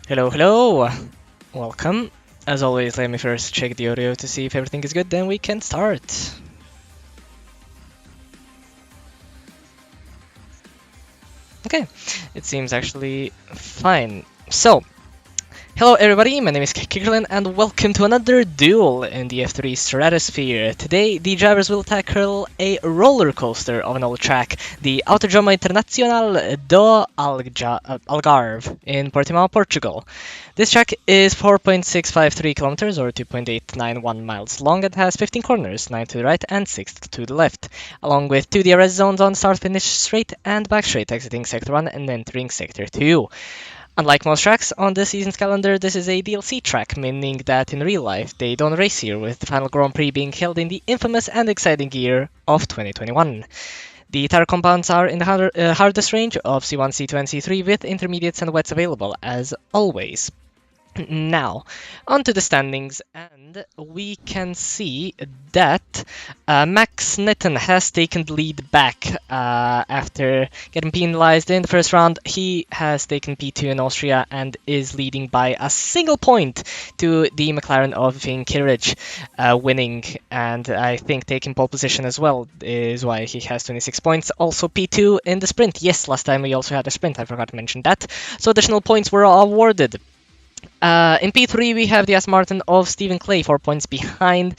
Hello, hello! Welcome. As always, let me first check the audio to see if everything is good, then we can start. Okay, it seems actually fine. So, hello everybody, my name is Kickerlin and welcome to another duel in the F3 Stratosphere. Today the drivers will tackle a roller coaster of an old track, the Autodromo Internacional do Algarve in Portimao, Portugal. This track is 4.653 kilometers or 2.891 miles long and has 15 corners, 9 to the right and 6 to the left, along with 2 DRS zones on start-finish straight and back straight, exiting Sector 1 and entering Sector 2. Unlike most tracks on this season's calendar, this is a DLC track, meaning that in real life they don't race here, with the final Grand Prix being held in the infamous and exciting year of 2021. The tire compounds are in the hardest range of C1, C2, and C3, with intermediates and wets available, as always. Now, onto the standings, and we can see that Max Nitten has taken the lead back after getting penalized in the first round. He has taken P2 in Austria and is leading by a single point to the McLaren of Vin Kirich, winning, and I think taking pole position as well is why he has 26 points. Also P2 in the sprint. Yes, last time we also had a sprint, I forgot to mention that. So additional points were awarded. In P3, we have the Aston Martin of Stephen Clay, 4 points behind,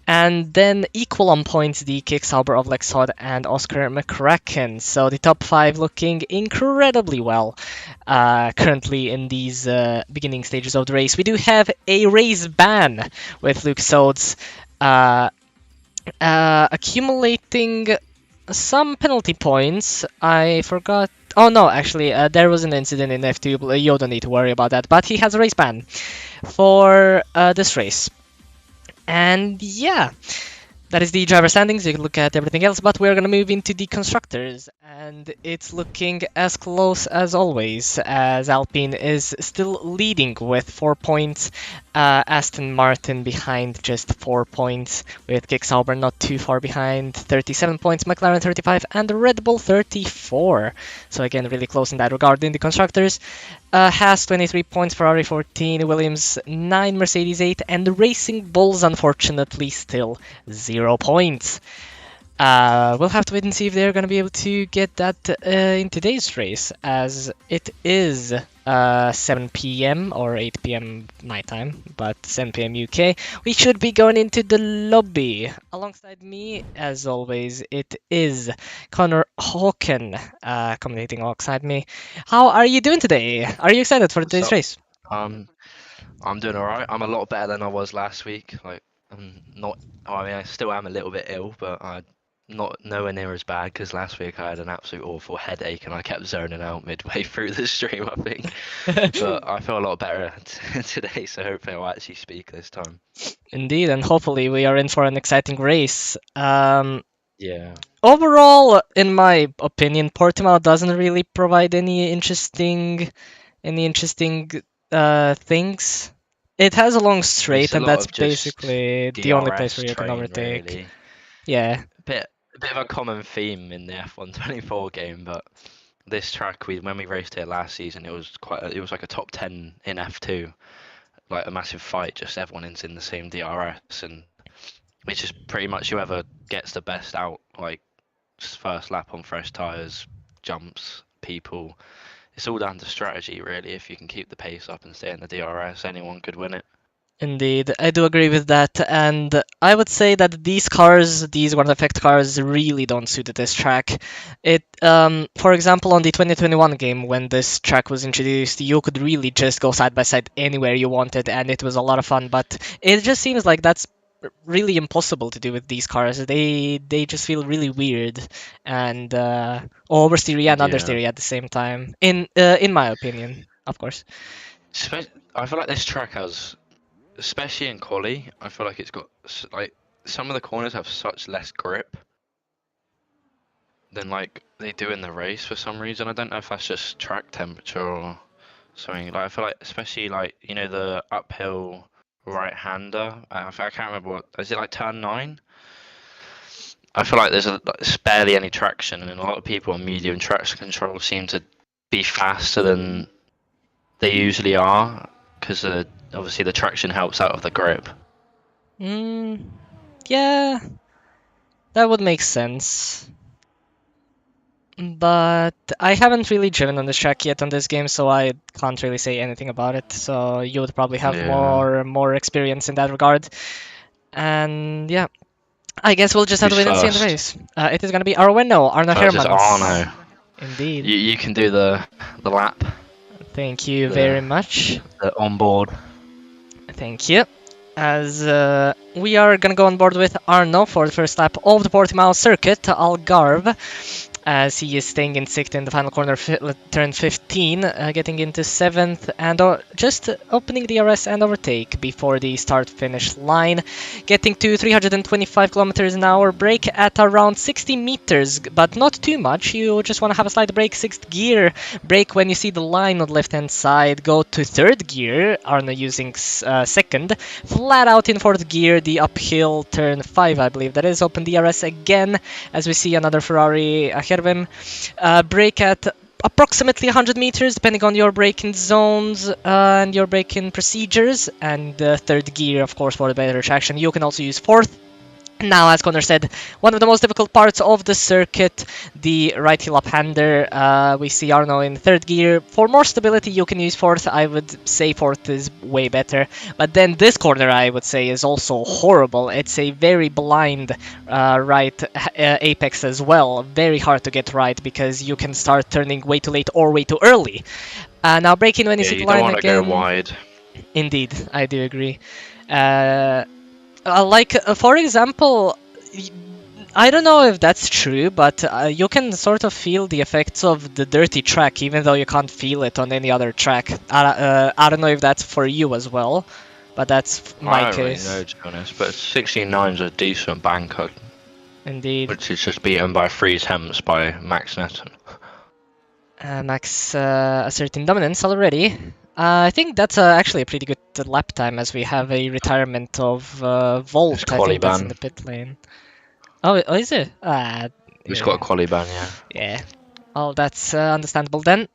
and then equal on points the Kick Sauber of Lex Todd and Oscar McCracken. So the top 5 looking incredibly well currently in these beginning stages of the race. We do have a race ban with Luke Sodes accumulating some penalty points. I forgot. Oh no, actually, there was an incident in F2. You don't need to worry about that. But he has a race ban for this race. And yeah, that is the driver standings. You can look at everything else, but we're going to move into the constructors. And it's looking as close as always, as Alpine is still leading with 4 points. Aston Martin behind just 4 points, with Kick Sauber not too far behind, 37 points, McLaren 35, and Red Bull 34. So again, really close in that regard. In the constructors, Haas 23 points, Ferrari 14, Williams 9, Mercedes 8, and Racing Bulls unfortunately still 0 points. We'll have to wait and see if they're going to be able to get that in today's race, as it is 7 p.m. or 8 p.m. my time, but 7 p.m. UK. We should be going into the lobby. Alongside me, as always, it is Connor Hawken commentating alongside me. How are you doing today? Are you excited for today's race? Um, I'm doing alright. I'm a lot better than I was last week. Like, I'm not. I mean, I still am a little bit ill, but I'm not nowhere near as bad because last week I had an absolute awful headache and I kept zoning out midway through the stream, I think. But I feel a lot better today, so hopefully I'll actually speak this time. Indeed, and hopefully we are in for an exciting race. Yeah. Overall, in my opinion, Portimao doesn't really provide any interesting things. It has a long straight, It's a and lot that's of just basically the only place DRS where you can train, overtake. really. Yeah, A bit of a common theme in the F124 game, but this track when we raced it last season, it was like a top 10 in F2, like a massive fight, just everyone is in the same DRS, and it's just pretty much whoever gets the best out, like first lap on fresh tires, jumps, people. It's all down to strategy, really. If you can keep the pace up and stay in the DRS, anyone could win it. indeed, I do agree with that, and I would say that these ground effect cars, really don't suit this track. For example, on the 2021 game, when this track was introduced, you could really just go side by side anywhere you wanted, and it was a lot of fun. But it just seems like that's really impossible to do with these cars. They just feel really weird and oversteery and Yeah. understeery at the same time. In my opinion, of course. I feel like this track has, especially in quali, I feel like it's got like some of the corners have such less grip than like they do in the race for some reason. I don't know if that's just track temperature or something. Like I feel like, especially like the uphill right-hander. I can't remember what is it, like turn 9. I feel like there's barely any traction, and a lot of people on medium traction control seem to be faster than they usually are, because obviously the traction helps out of the grip. Yeah, that would make sense. But I haven't really driven on this track yet on this game, so I can't really say anything about it. So you would probably have Yeah. more experience in that regard. And yeah, I guess we'll just have to Who's wait and see in the first? race. It is going to be our winner, Arno First is Hermans. Arno. Indeed. You can do the lap, Thank you the very much. the onboard. Thank you. As we are going to go on board with Arno for the first lap of the Portimao circuit, Algarve, as he is staying in 6th in the final corner, turn 15, getting into 7th, and just opening the DRS and overtake before the start-finish line, getting to 325 kilometers an hour, brake at around 60 meters, but not too much. You just want to have a slight brake, 6th gear, brake when you see the line on the left-hand side, go to 3rd gear, Arno using 2nd, flat out in 4th gear, the uphill turn 5, I believe that is, open DRS again, as we see another Ferrari ahead of him. Brake at approximately 100 meters, depending on your braking zones and your braking procedures. And 3rd gear, of course, for the better traction. You can also use 4th. Now, as Connor said, one of the most difficult parts of the circuit, the right heel up-hander. We see Arno in 3rd gear. For more stability, you can use 4th. I would say 4th is way better. But then this corner, I would say, is also horrible. It's a very blind right apex as well. Very hard to get right because you can start turning way too late or way too early. Now, braking when you see the You don't line want to again. go wide. Indeed, I do agree. For example, I don't know if that's true, but you can sort of feel the effects of the dirty track, even though you can't feel it on any other track. I don't know if that's for you as well, but that's my I don't case. really know, to be honest, but 69 is a decent banker, Indeed. which is just beaten by 3 attempts by Max Netton. Max asserting dominance already. I think that's actually a pretty good lap time, as we have a retirement of Volt. It's I think that's in ban. the pit lane. Oh, is it? He's Yeah. got a quali ban, yeah. Yeah. Oh, that's understandable then.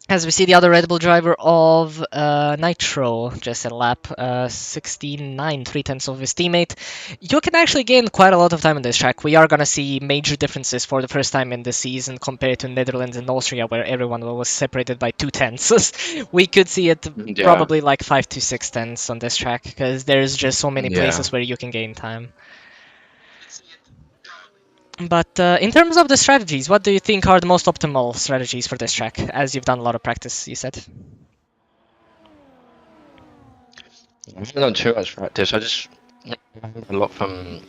As we see the other Red Bull driver of Nitro just a lap 16.9, 3/10 of his teammate. You can actually gain quite a lot of time on this track. We are going to see major differences for the first time in the season compared to Netherlands and Austria, where everyone was separated by 2/10. We could see it probably like 5 to 6/10 on this track, because there's just so many places where you can gain time. But in terms of the strategies, what do you think are the most optimal strategies for this track, as you've done a lot of practice, you said? I haven't done too much practice. I just a lot from.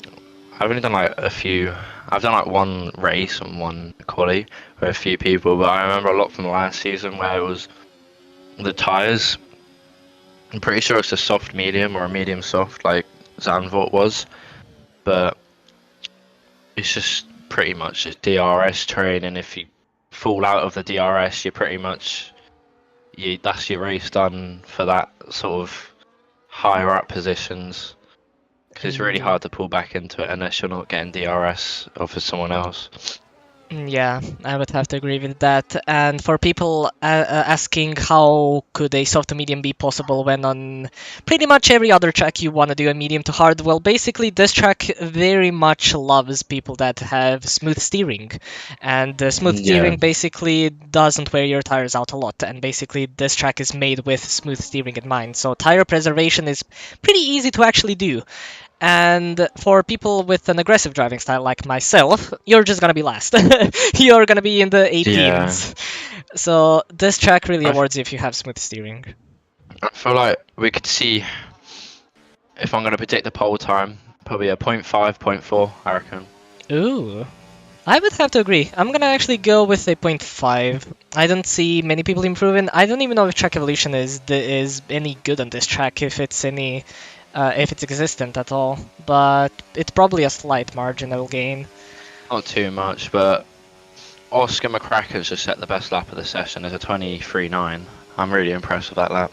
I've only done like a few. I've done like one race and one quali with a few people, but I remember a lot from last season where it was the tires. I'm pretty sure it's a soft medium or a medium soft, like Zandvoort was, but it's just pretty much just DRS training. If you fall out of the DRS, you're pretty much that's your race done for that sort of higher up positions. Because it's really hard to pull back into it unless you're not getting DRS off of someone else. Yeah, I would have to agree with that. And for people asking how could a soft to medium be possible when on pretty much every other track you want to do a medium to hard, well, basically this track very much loves people that have smooth steering. And smooth steering basically doesn't wear your tires out a lot. And basically this track is made with smooth steering in mind. So tire preservation is pretty easy to actually do. And for people with an aggressive driving style like myself, you're just gonna be last. You're gonna be in the 18s. Yeah. So this track really awards you if you have smooth steering. I feel like we could see, if I'm gonna predict the pole time, probably a 0.5, 0.4, I reckon. Ooh. I would have to agree. I'm gonna actually go with a 0.5. I don't see many people improving. I don't even know if track evolution is any good on this track, if it's existent at all, but it's probably a slight marginal gain. Not too much, but Oscar McCracker's just set the best lap of the session as a 23.9. I'm really impressed with that lap.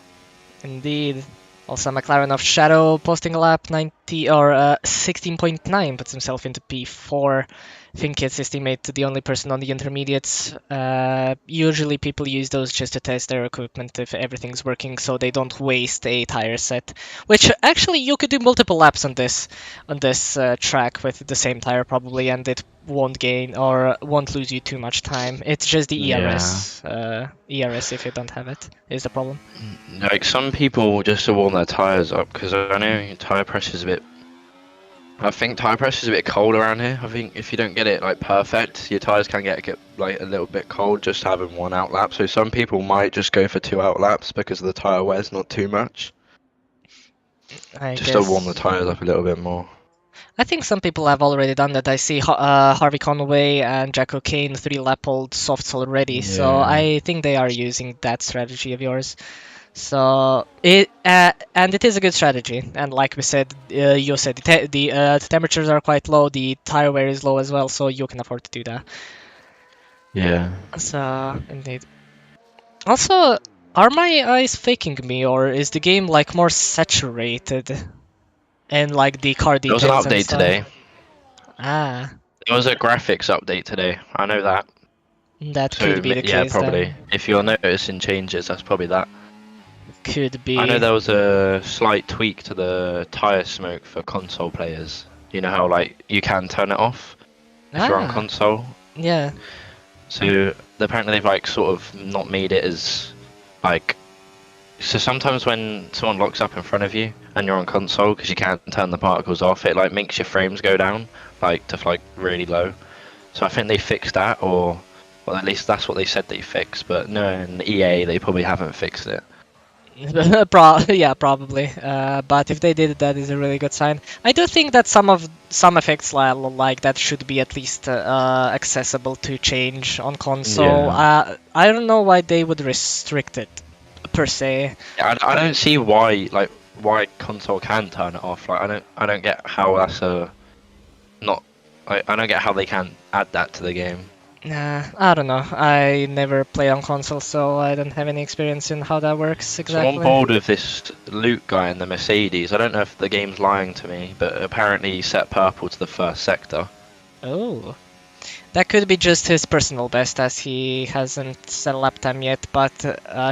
Indeed. Also, McLaren of Shadow posting a lap 90 or 16.9 puts himself into P4. I think it's estimated the only person on the intermediates. Usually people use those just to test their equipment if everything's working, so they don't waste a tire set. Which actually you could do multiple laps on this track with the same tire probably, and it won't gain or won't lose you too much time. It's just the ERS. ERS, if you don't have it, is the problem. Like some people just to warm their tires up, because I know tire pressure is a bit. I think tire pressure is a bit cold around here. I think if you don't get it like perfect, your tires can get like a little bit cold just having one out lap. So some people might just go for 2 out laps because the tire wears not too much. Just to warm the tires up a little bit more. I think some people have already done that. I see Harvey Conway and Jack O'Kane 3-lap-old softs already, so I think they are using that strategy of yours. So and it is a good strategy. And like we said, you said the temperatures are quite low, the tire wear is low as well, so you can afford to do that. Yeah. So indeed. Also, are my eyes faking me, or is the game like more saturated? And like the car details. There was an update today. Ah. There was a graphics update today. I know that. That could be the case. Yeah, probably. Then. If you're noticing changes, that's probably that. Could be. I know there was a slight tweak to the tire smoke for console players. You know how like you can turn it off if you're on console. Yeah. So apparently they've like sort of not made it as like. So sometimes when someone locks up in front of you and you're on console because you can't turn the particles off, it like makes your frames go down like to like really low. So I think they fixed that, or well at least that's what they said they fixed. But no, in EA they probably haven't fixed it. Yeah, probably. But if they did, that is a really good sign. I do think that some effects like that should be at least accessible to change on console. Yeah. I don't know why they would restrict it per se. I don't see why console can turn it off. Like I don't get how that's not. I don't get how they can add that to the game. I don't know. I never played on console, so I don't have any experience in how that works exactly. So on board with this Luke guy in the Mercedes. I don't know if the game's lying to me, but apparently he set purple to the first sector. Oh. That could be just his personal best, as he hasn't set a lap time yet, but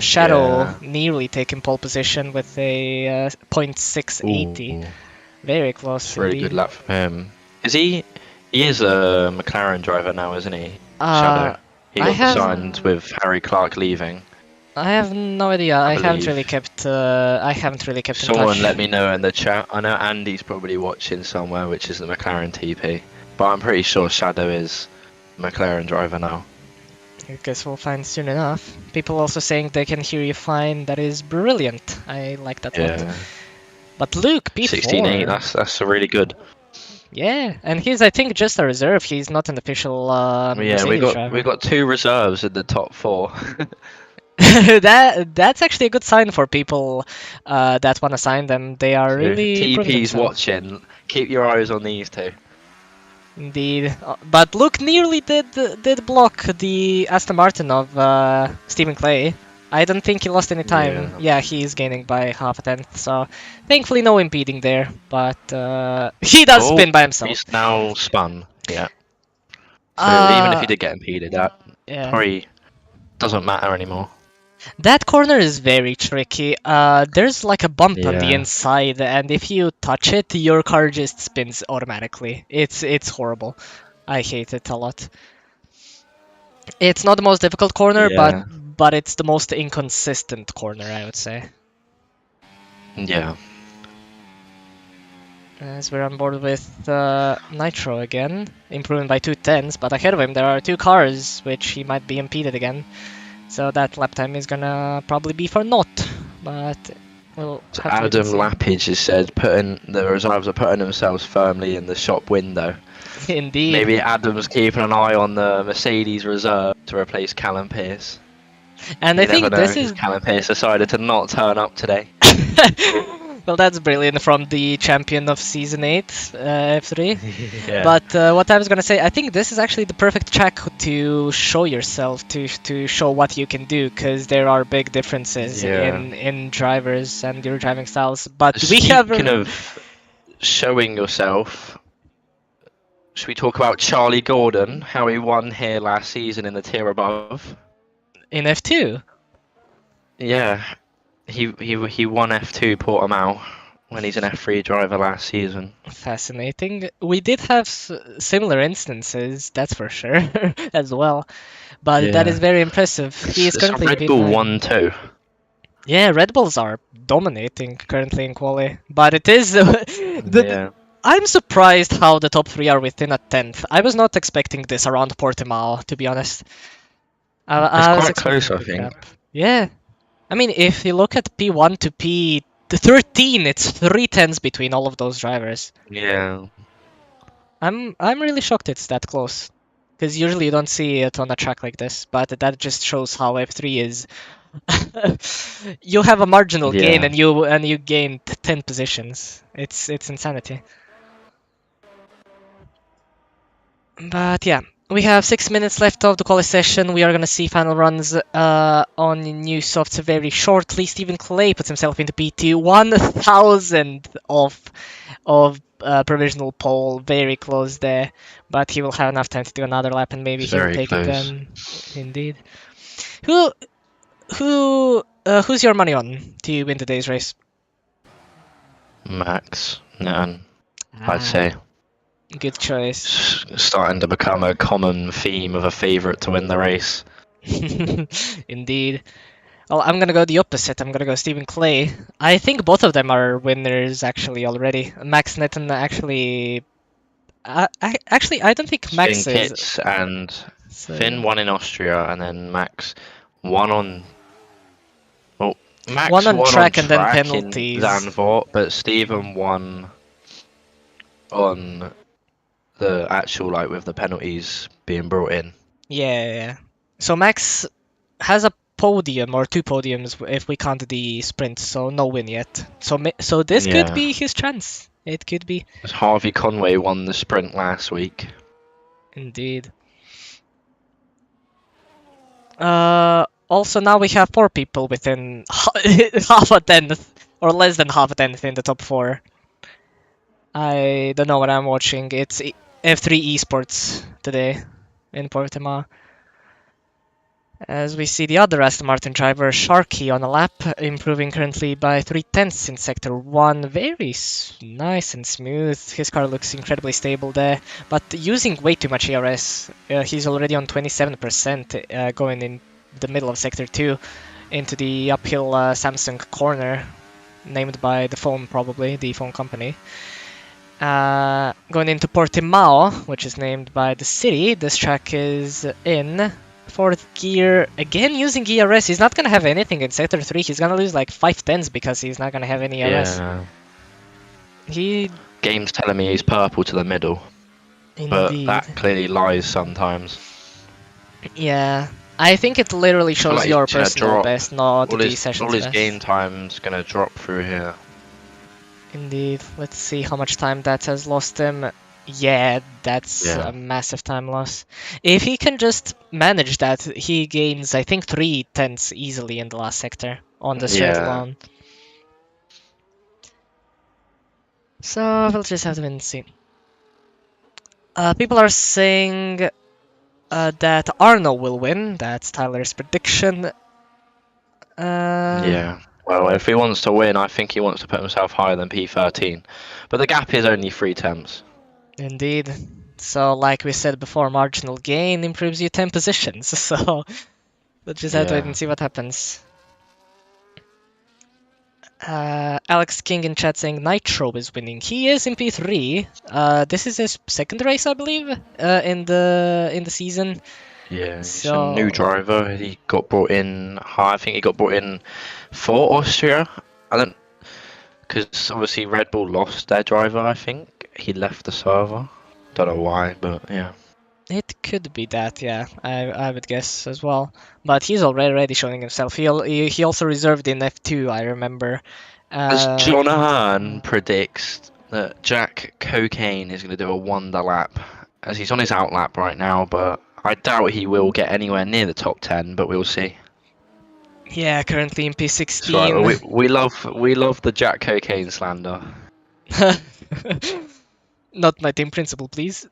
Shadow nearly taken pole position with a 0.680. Very close. It's a really good lap for him. He is a McLaren driver now, isn't he? Shadow. He got signed with Harry Clark leaving. I have no idea. I haven't really kept in touch. Someone let me know in the chat. I know Andy's probably watching somewhere, which is the McLaren TP. But I'm pretty sure Shadow is McLaren driver now. I guess we'll find soon enough. People also saying they can hear you fine. That is brilliant. I like that a lot. But Luke, P4. 16.8, that's a really good. Yeah, and he's I think just a reserve. He's not an official Mercedes we got 2 reserves in the top 4. That's actually a good sign for people that want to sign them. They are really TP's watching. Keep your eyes on these 2. Indeed, but Luke nearly did block the Aston Martin of Stephen Clay. I don't think he lost any time. Yeah, he's gaining by half a tenth, so thankfully no impeding there. But he does spin by himself. He's now spun. Yeah. So even if he did get impeded, that probably doesn't matter anymore. That corner is very tricky. There's like a bump on the inside, and if you touch it, your car just spins automatically. It's horrible. I hate it a lot. It's not the most difficult corner, but it's the most inconsistent corner, I would say. Yeah. As we're on board with Nitro again, improving by 2 tenths, but ahead of him there are 2 cars, which he might be impeded again. So that lap time is gonna probably be for naught, but we'll have to Adam Lappage has said the reserves are putting themselves firmly in the shop window. Indeed. Maybe Adam's keeping an eye on the Mercedes reserve to replace Callum Pearce. And I think this is Callum Pearce decided to not turn up today. Well, that's brilliant from the champion of Season 8, F3. Yeah. But what I was gonna say, I think this is actually the perfect track to show yourself, to show what you can do, because there are big differences Yeah. in drivers and your driving styles. But we have Speaking of showing yourself, should we talk about Charlie Gordon, how he won here last season in the tier above? in F2. Yeah, he won F2 Portimao when he's an F3 driver last season. Fascinating. We did have similar instances, that's for sure, as well. But that is Yeah. very impressive. He is So currently in Red Bull P9. won too. Yeah, Red Bulls are dominating currently in quali, but it is Yeah. I'm surprised how the top three are within a tenth. I was not expecting this around Portimao, to be honest. I was It's quite expecting close, a I big think. gap. Yeah, I mean, if you look at P1 to P13, it's 3 tenths between all of those drivers. Yeah. I'm really shocked it's that close, because usually you don't see it on a track like this. But that just shows how F3 is. You have a marginal gain, Yeah. and you gain 10 positions. It's insanity. But yeah, we have 6 minutes left of the quali session. We are gonna see final runs on new softs very shortly. Stephen Clay puts himself into P2, 1,000 of provisional pole, very close there, but he will have enough time to do another lap, and maybe It's he will very take it close. then. Indeed. Who who's your money on to win today's race? Max, Newton, Ah, I'd say. good choice. Starting to become a common theme of a favourite to win the race. Indeed. Well, I'm gonna go the opposite. I'm gonna go Stephen Clay. I think both of them are winners actually already. Max Netton actually. Actually, I don't think Max Finn is. Kits and So, Finn won in Austria, and then Max won on. Well, Max one on won track on and then track in penalties. Zandvoort, but Stephen won on the actual, like, with the penalties being brought in. Yeah. So Max has a podium or two podiums if we count the sprint, so no win yet. So this could Yeah. be his chance. It could be. Harvey Conway won the sprint last week. Indeed. Also now we have 4 people within half a tenth or less than half a tenth in the top 4. I don't know what I'm watching. It's F3 Esports today in Portimao. As we see the other Aston Martin driver, Sharky, on a lap, improving currently by 3 tenths in Sector 1. Very nice and smooth. His car looks incredibly stable there, but using way too much ERS. He's already on 27% going in the middle of Sector 2 into the uphill Samsung corner, named by the phone probably, the phone company. Going into Portimao, which is named by the city. This track is in 4th gear, again using ERS. He's not gonna have anything in Sector 3. He's gonna lose like 5 tenths because he's not gonna have any ERS. Yeah. He... Game's telling me he's purple to the middle, but Indeed. that clearly lies sometimes. Yeah. I think it literally shows Like, your he's gonna personal drop best, not all the his session's best. game time's gonna drop through here. Indeed. Let's see how much time that has lost him. Yeah, that's Yeah. a massive time loss. If he can just manage that, he gains, I think, 3 tenths easily in the last sector on the straight Yeah. alone. So we'll just have to wait and see. People are saying that Arno will win. That's Tyler's prediction. Yeah. Well, if he wants to win, I think he wants to put himself higher than P13. But the gap is only 3 tenths. Indeed. So, like we said before, marginal gain improves you 10 positions. So, we'll just have to wait Yeah. and see what happens. Alex King in chat saying Nitro is winning. He is in P3. This is his second race, I believe, in the season. Yeah, he's So- a new driver. He got brought in. I think he got brought in for Austria. I don't, because obviously Red Bull lost their driver. I think he left the server. Don't know why, but yeah. It could be that, yeah. I would guess as well. But he's already showing himself. He also reserved in F2, I remember. As Uh, John Ahern predicts that Jack Cocaine is going to do a wonder lap, as he's on his out lap right now, but I doubt he will get anywhere near the top 10, but we'll see. yeah, currently in It's right. P16. We love the Jack Cocaine slander. Not my team principal, please.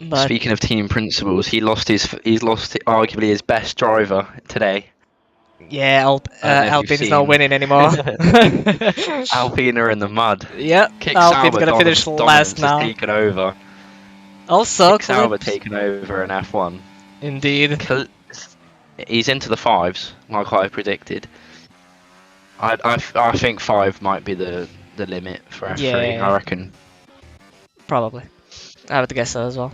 But Speaking of team principals, he's lost arguably his best driver today. yeah, I don't know if you've Alpine is not seen. winning anymore. Alpine are in the mud. Yeah, Kick Alpine's Sauber gonna finish last dominance has now. taken over. Also, Kick Sauber Clips. taken over in F1. Indeed. He's into the fives, like I predicted. I think 5 might be the limit for F3. Yeah. I reckon. Probably. I would guess so as well.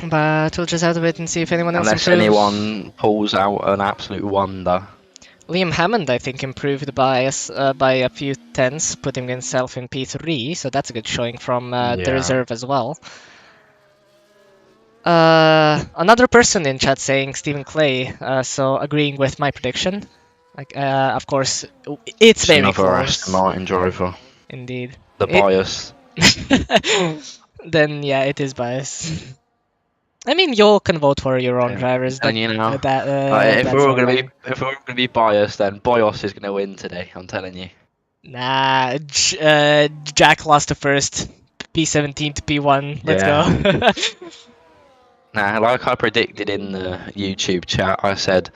But we'll just have to wait and see if anyone else Unless improves. anyone pulls out an absolute wonder. Liam Hammond, I think, improved by a few tenths, putting himself in P3, so that's a good showing from the Yeah. reserve as well. Another person in chat saying Stephen Clay, so agreeing with my prediction. Like, of course, it's very Another close. Aston Martin driver. Indeed. The bias. Then yeah, it is bias. I mean, you can vote for your own Yeah. drivers. And you know, if if we're all gonna be biased, then Boyos is gonna win today. I'm telling you. Nah, Jack lost the first P17 to P1. Let's go. Nah, like I predicted in the YouTube chat, I said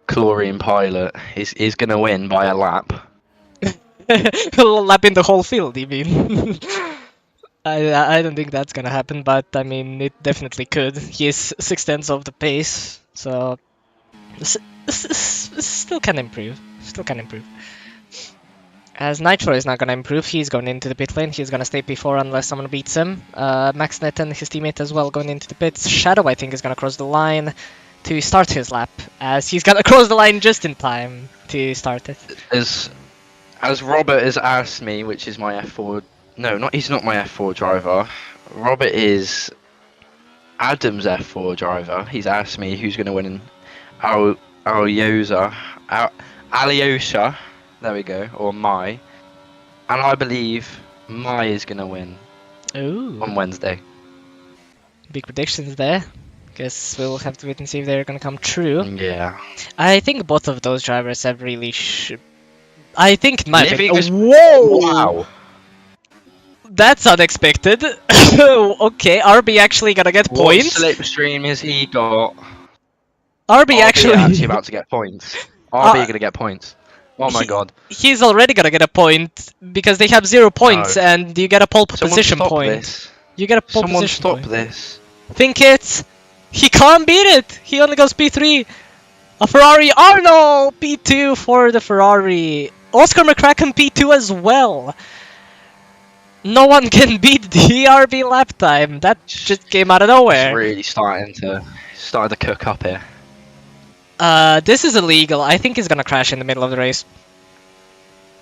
Chlorine Pilot is gonna win by a lap. Lapping the whole field, you mean? I don't think that's gonna happen, but I mean, it definitely could. He is 6/10 of the pace, so still can improve. Still can improve. As Nitro is not gonna improve, he's going into the pit lane. He's gonna stay P4 unless someone beats him. Max Net and his teammate as well going into the pits. Shadow, I think, is gonna cross the line to start his lap, as he's gonna cross the line just in time to start it. As Robert has asked me, which is my F4. No, he's not my F4 driver. Robert is Adam's F4 driver. He's asked me who's going to win in Alyosha. There we go, or Mai. And I believe Mai is going to win Ooh, on Wednesday. big predictions there. Guess we'll have to wait and see if they're gonna come true. Yeah. I think both of those drivers have really I think my Living is- Whoa! Wow. That's unexpected. Okay, RB actually gonna get What points. slipstream has he got? RB actually about to get points. RB going to get points. Oh my god. He's already gonna get a point because they have 0 points, No. and you get a pole Someone position stop point. this. You get a pole Someone position stop point. this. Think it. He can't beat it. He only goes P3. A Ferrari. Oh no! P2 for the Ferrari. Oscar McCracken P2 as well. No one can beat the RB lap time. That just came out of It's nowhere. really starting to cook up here. This is illegal. I think he's gonna crash in the middle of the race.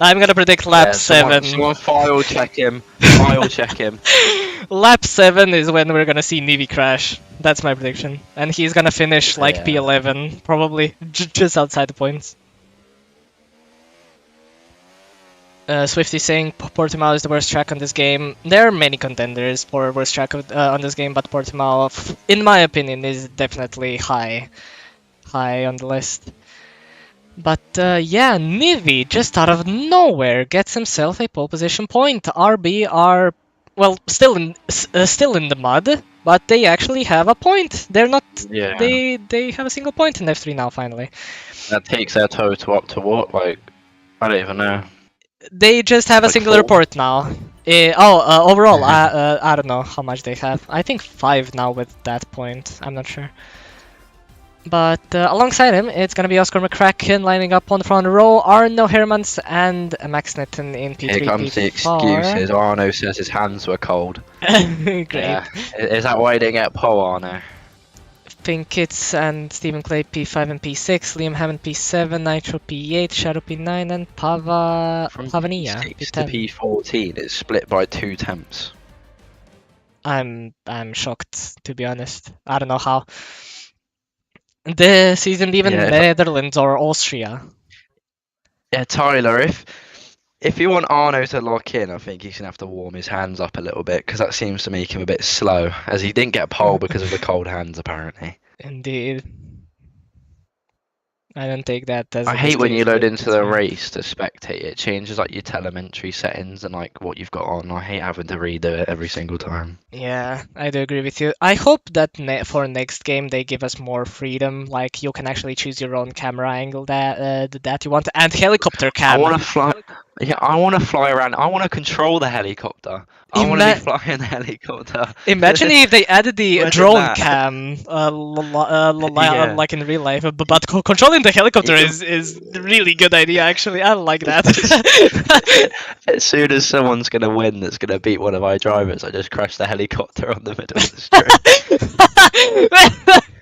I'm gonna predict lap Yeah, 7. Someone file check him. File check him. Lap 7 is when we're gonna see Nivi crash. That's my prediction. And he's gonna finish like Yeah. P11, probably. Just outside the points. Swifty saying Portimao is the worst track on this game. There are many contenders for worst track on this game, but Portimao, in my opinion, is definitely high on the list. But yeah, Nivi, just out of nowhere, gets himself a pole position point. RB are, well, still in the mud, but they actually have a point. They're not. Yeah. They have a single point in F3 now. Finally, That takes their total up to what? Like, I don't even know. they just have a Like single 4? report now. Overall, I don't know how much they have. I think 5 now with that point. I'm not sure. But alongside him, it's going to be Oscar McCracken lining up on the front row, Arno Hermans and Max Nitten in P3. Here comes the P4. excuses. Arno says his hands were cold. Great. Yeah. Is that why he didn't get pole, Arno? Pinkits and Stephen Clay P5 and P6, Liam Hammond P7, Nitro P8, Shadow P9, and Pavania P6 to P10. P14, it's split by 2 temps. I'm shocked, to be honest. I don't know how. This isn't even Yeah, Netherlands or Austria. yeah, Tyler. If you want Arno to lock in, I think he's gonna have to warm his hands up a little bit because that seems to make him a bit slow, as he didn't get pole because of the cold hands apparently. Indeed. I don't take that as I a hate when you load into the discredit. race to spectate. It changes like your telemetry settings and like what you've got on. I hate having to redo it every single time. Yeah, I do agree with you. I hope that for next game they give us more freedom. Like you can actually choose your own camera angle that you want, and helicopter I cam. want to fly. Yeah, I want to fly around. I want to control the helicopter. I want to be Ima- flying the helicopter. Imagine if they added the Imagine drone that. cam, Yeah. like in real life, but controlling the You helicopter can. is a really good idea. Actually, I like that. As soon as someone's gonna win, that's gonna beat one of my drivers, I just crash the helicopter on the middle of the straight.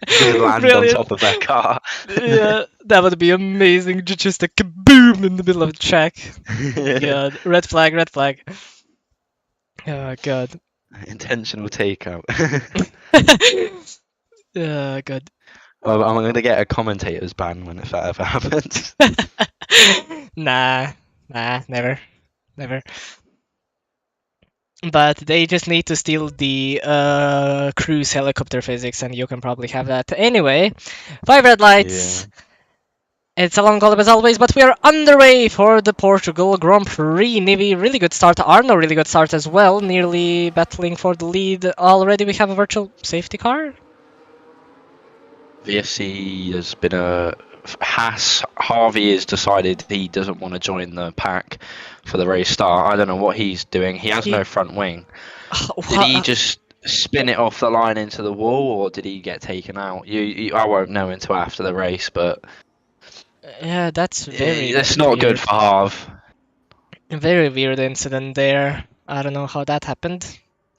Just land on Brilliant. top of their car. Yeah, that would be amazing. Just a kaboom in the middle of the track. God, red flag, red flag. Oh God. Intentional takeout. Oh God. Well, I'm gonna get a commentator's ban when if that ever happens. Nah, never, never. But they just need to steal the cruise helicopter physics, and you can probably have that. Anyway, 5 red Yeah. lights. It's a long call as always, but we are underway for the Portugal Grand Prix. Nivi, really good start. Arno, really good start as well. Nearly battling for the lead. Already we have a virtual safety car. VSC has been a Harvey has decided he doesn't want to join the pack for the race start. I don't know what he's doing. He has He, no front wing. Did he just spin it off the line into the wall, or did he get taken out? I won't know until after the race, but yeah, that's very that's not good weird. for Harv. Very weird incident there. I don't know how that happened.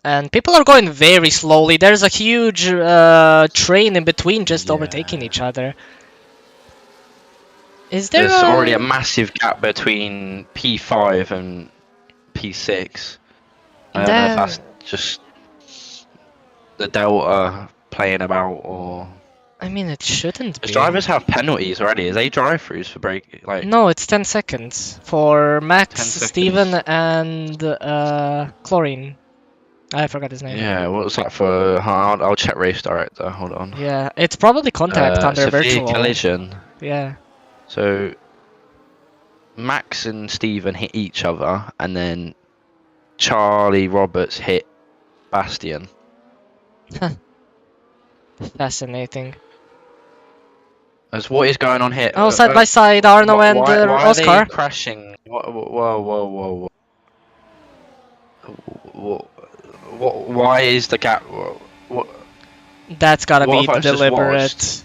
And people are going very slowly. There's a huge train in between just overtaking each other. Is there There's already a massive gap between P5 and P6. I don't know if that's just the Delta playing about or. I mean, it shouldn't Does be. drivers have penalties already? Is they drive-throughs for break? Like No, it's 10 seconds for Max, 10 seconds? Steven, and Chlorine. I forgot his name. Yeah, what's that for? I'll check race director. Hold on. Yeah, it's probably contact under Severe virtual. collision. Yeah. So Max and Steven hit each other, and then Charlie Roberts hit Bastian. Fascinating. As what is going on here? Oh, side by side, Arno and why are Oscar. they crashing? Whoa. Why is the gap? What? That's gotta What be if I was just deliberate. watched?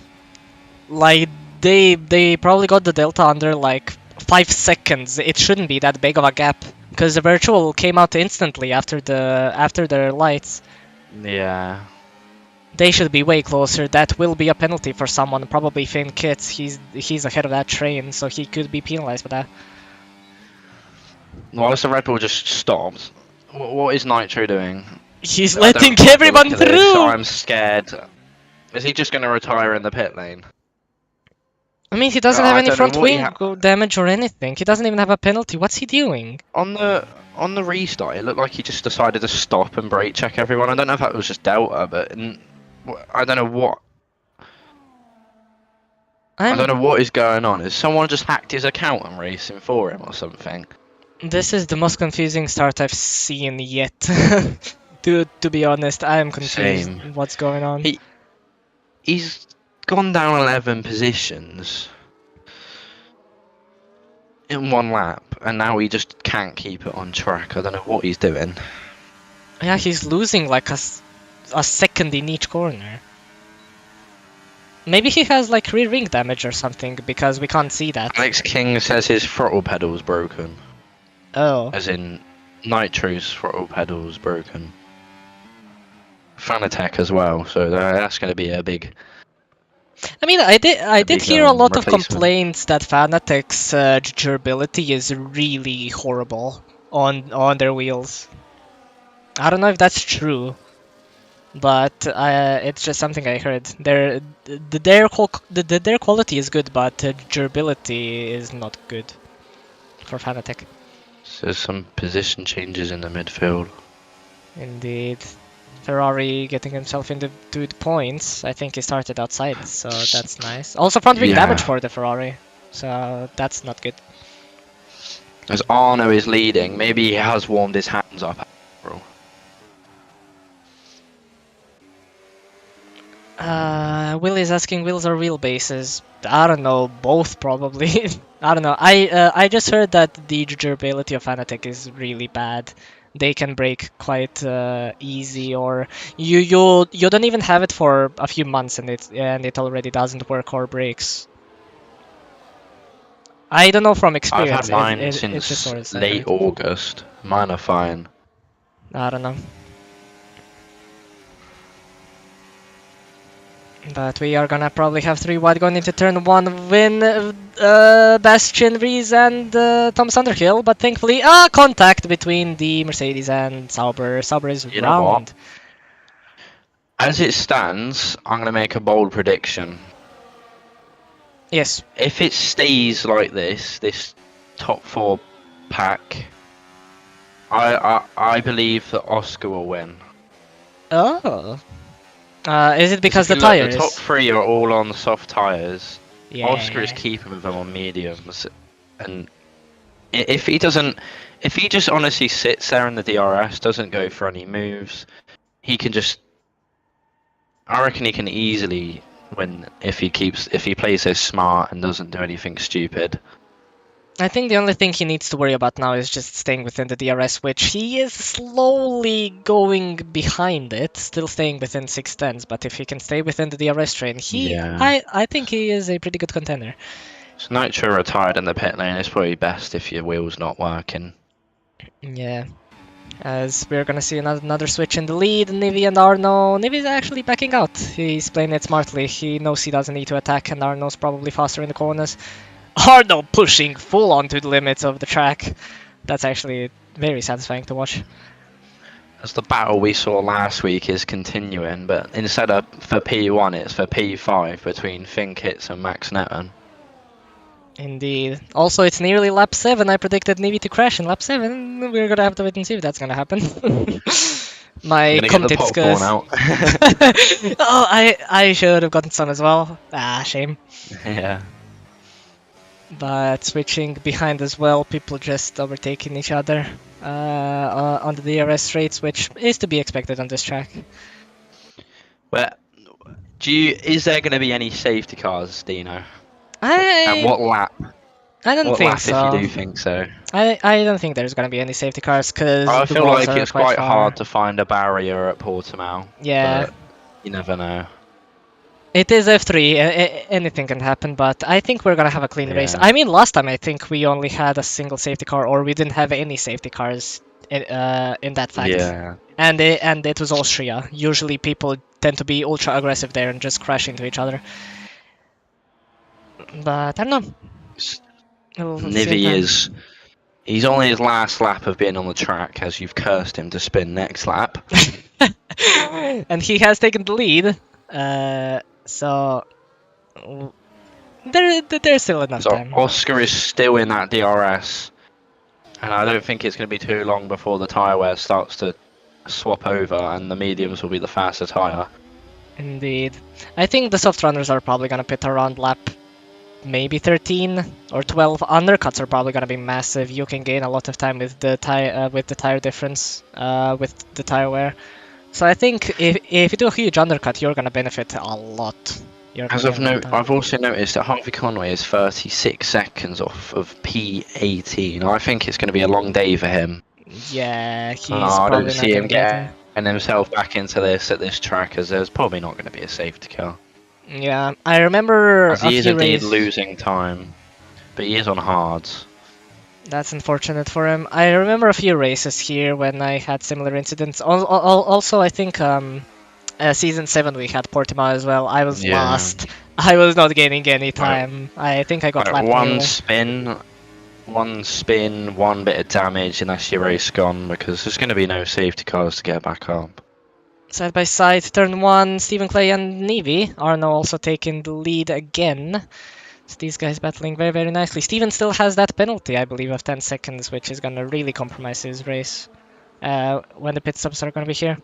Like they probably got the delta under like 5 seconds. It shouldn't be that big of a gap because the virtual came out instantly after their lights. Yeah. They should be way closer. That will be a penalty for someone, probably Finn Kitts. He's ahead of that train, so he could be penalized for that. Why is the Red Bull just stopped? What is Nitro doing? He's I letting don't like the everyone look of this. through. I'm scared. Is he just going to retire in the pit lane? I mean, he doesn't have I any don't know front what he wing damage or anything. He doesn't even have a penalty. What's he doing? On the restart, it looked like he just decided to stop and brake check everyone. I don't know if that was just Delta, but I don't know what. I don't know what is going on. Is someone just hacked his account and racing for him or something? This is the most confusing start I've seen yet. To be honest, I am confused. Same. What's going on? He's gone down 11 positions in one lap, and now he just can't keep it on track. I don't know what he's doing. Yeah, he's losing like a second in each corner. Maybe he has like rear wing damage or something because we can't see that. Alex King says his throttle pedal's broken. Oh. As in, Nitro's throttle pedal's broken. Fanatec as well, so that's going to be a big. I mean, I did hear a lot of replacement. complaints that Fanatec's durability is really horrible on their wheels. I don't know if that's true. but it's just something I heard. Their quality is good, but durability is not good for Fnatic. So some position changes in the midfield. Indeed. Ferrari getting himself into the points. I think he started outside, so that's nice. Also front wing damage for the Ferrari, so that's not good. As Arno is leading, maybe he has warmed his hands up. Will is asking wheels or wheelbases. I don't know, both probably. I don't know. I just heard that the durability of Fnatic is really bad. They can break quite easy, or you don't even have it for a few months and it already doesn't work or breaks. I don't know from experience. I've had mine It's just since sort of late August. Mine are fine. I don't know. But we are gonna probably have 3 wide going into turn 1 win Bastion, Reese and Thomas Underhill, but thankfully contact between the Mercedes and Sauber. Sauber is You know round. what? As it stands, I'm going to make a bold prediction. Yes. If it stays like this top 4 pack, I believe that Oscar will win. Oh. Is it because the Look, tires? the top 3 are all on soft tyres. Yeah. Oscar is keeping with them on mediums, and if he just honestly sits there in the DRS, doesn't go for any moves, he can just. I reckon he can easily win if he plays so smart and doesn't do anything stupid. I think the only thing he needs to worry about now is just staying within the DRS, which he is slowly going behind it, still staying within 6 tenths, but if he can stay within the DRS train, I think he is a pretty good contender. So Nitro retired in the pit lane. It's probably best if your wheel's not working. Yeah. As we're gonna see another switch in the lead, Nivi and Arno. Nivi's actually backing out. He's playing it smartly. He knows he doesn't need to attack, and Arno's probably faster in the corners. Arno pushing full onto the limits of the track. That's actually very satisfying to watch. As the battle we saw last week is continuing, but instead of for P1, it's for P5 between Finkits and Max Netman. Indeed. Also, it's nearly lap 7. I predicted Nivi to crash in lap 7. We're gonna have to wait and see if that's gonna happen. My commented scores. Out. Oh, I should have gotten some as well. Shame. Yeah. But switching behind as well, people just overtaking each other on the DRS rates, which is to be expected on this track. Well, is there going to be any safety cars, Dino? And what lap? I don't what think lap so. If you do think so. I don't think there's going to be any safety cars because I feel like it's quite far. hard to find a barrier at Portimao. Yeah. But you never know. It is F3, anything can happen, but I think we're gonna have a clean race. I mean, last time I think we only had a single safety car, or we didn't have any safety cars in that fact. Yeah. And it was Austria. Usually people tend to be ultra aggressive there and just crash into each other. But I don't know. Nivi he's on his last lap of being on the track as you've cursed him to spin next lap. And he has taken the lead. So there's still enough time. Oscar is still in that DRS, and I don't think it's going to be too long before the tyre wear starts to swap over, and the mediums will be the faster tyre. Indeed. I think the soft runners are probably going to pit around lap maybe 13 or 12. Undercuts are probably going to be massive. You can gain a lot of time with the tire difference, with the tyre wear. So I think if you do a huge undercut, you're going to benefit a lot. I've also noticed that Harvey Conway is 36 seconds off of P18. I think it's going to be a long day for him. Yeah, he's I probably don't see him getting himself back into this at this track, as there's probably not going to be a safety car. Yeah, I remember he is indeed losing time, but he is on hards. That's unfortunate for him. I remember a few races here when I had similar incidents. Also, I think Season 7 we had Portimao as well. I was last. I was not gaining any time. I think I got lapped. One spin, one bit of damage, and that's your race gone, because there's going to be no safety cars to get back up. Side by side, turn 1, Stephen Clay and Nevi. Arno also taking the lead again. So these guys battling very, very nicely. Steven still has that penalty, I believe, of 10 seconds, which is gonna really compromise his race when the pit stops are gonna be here.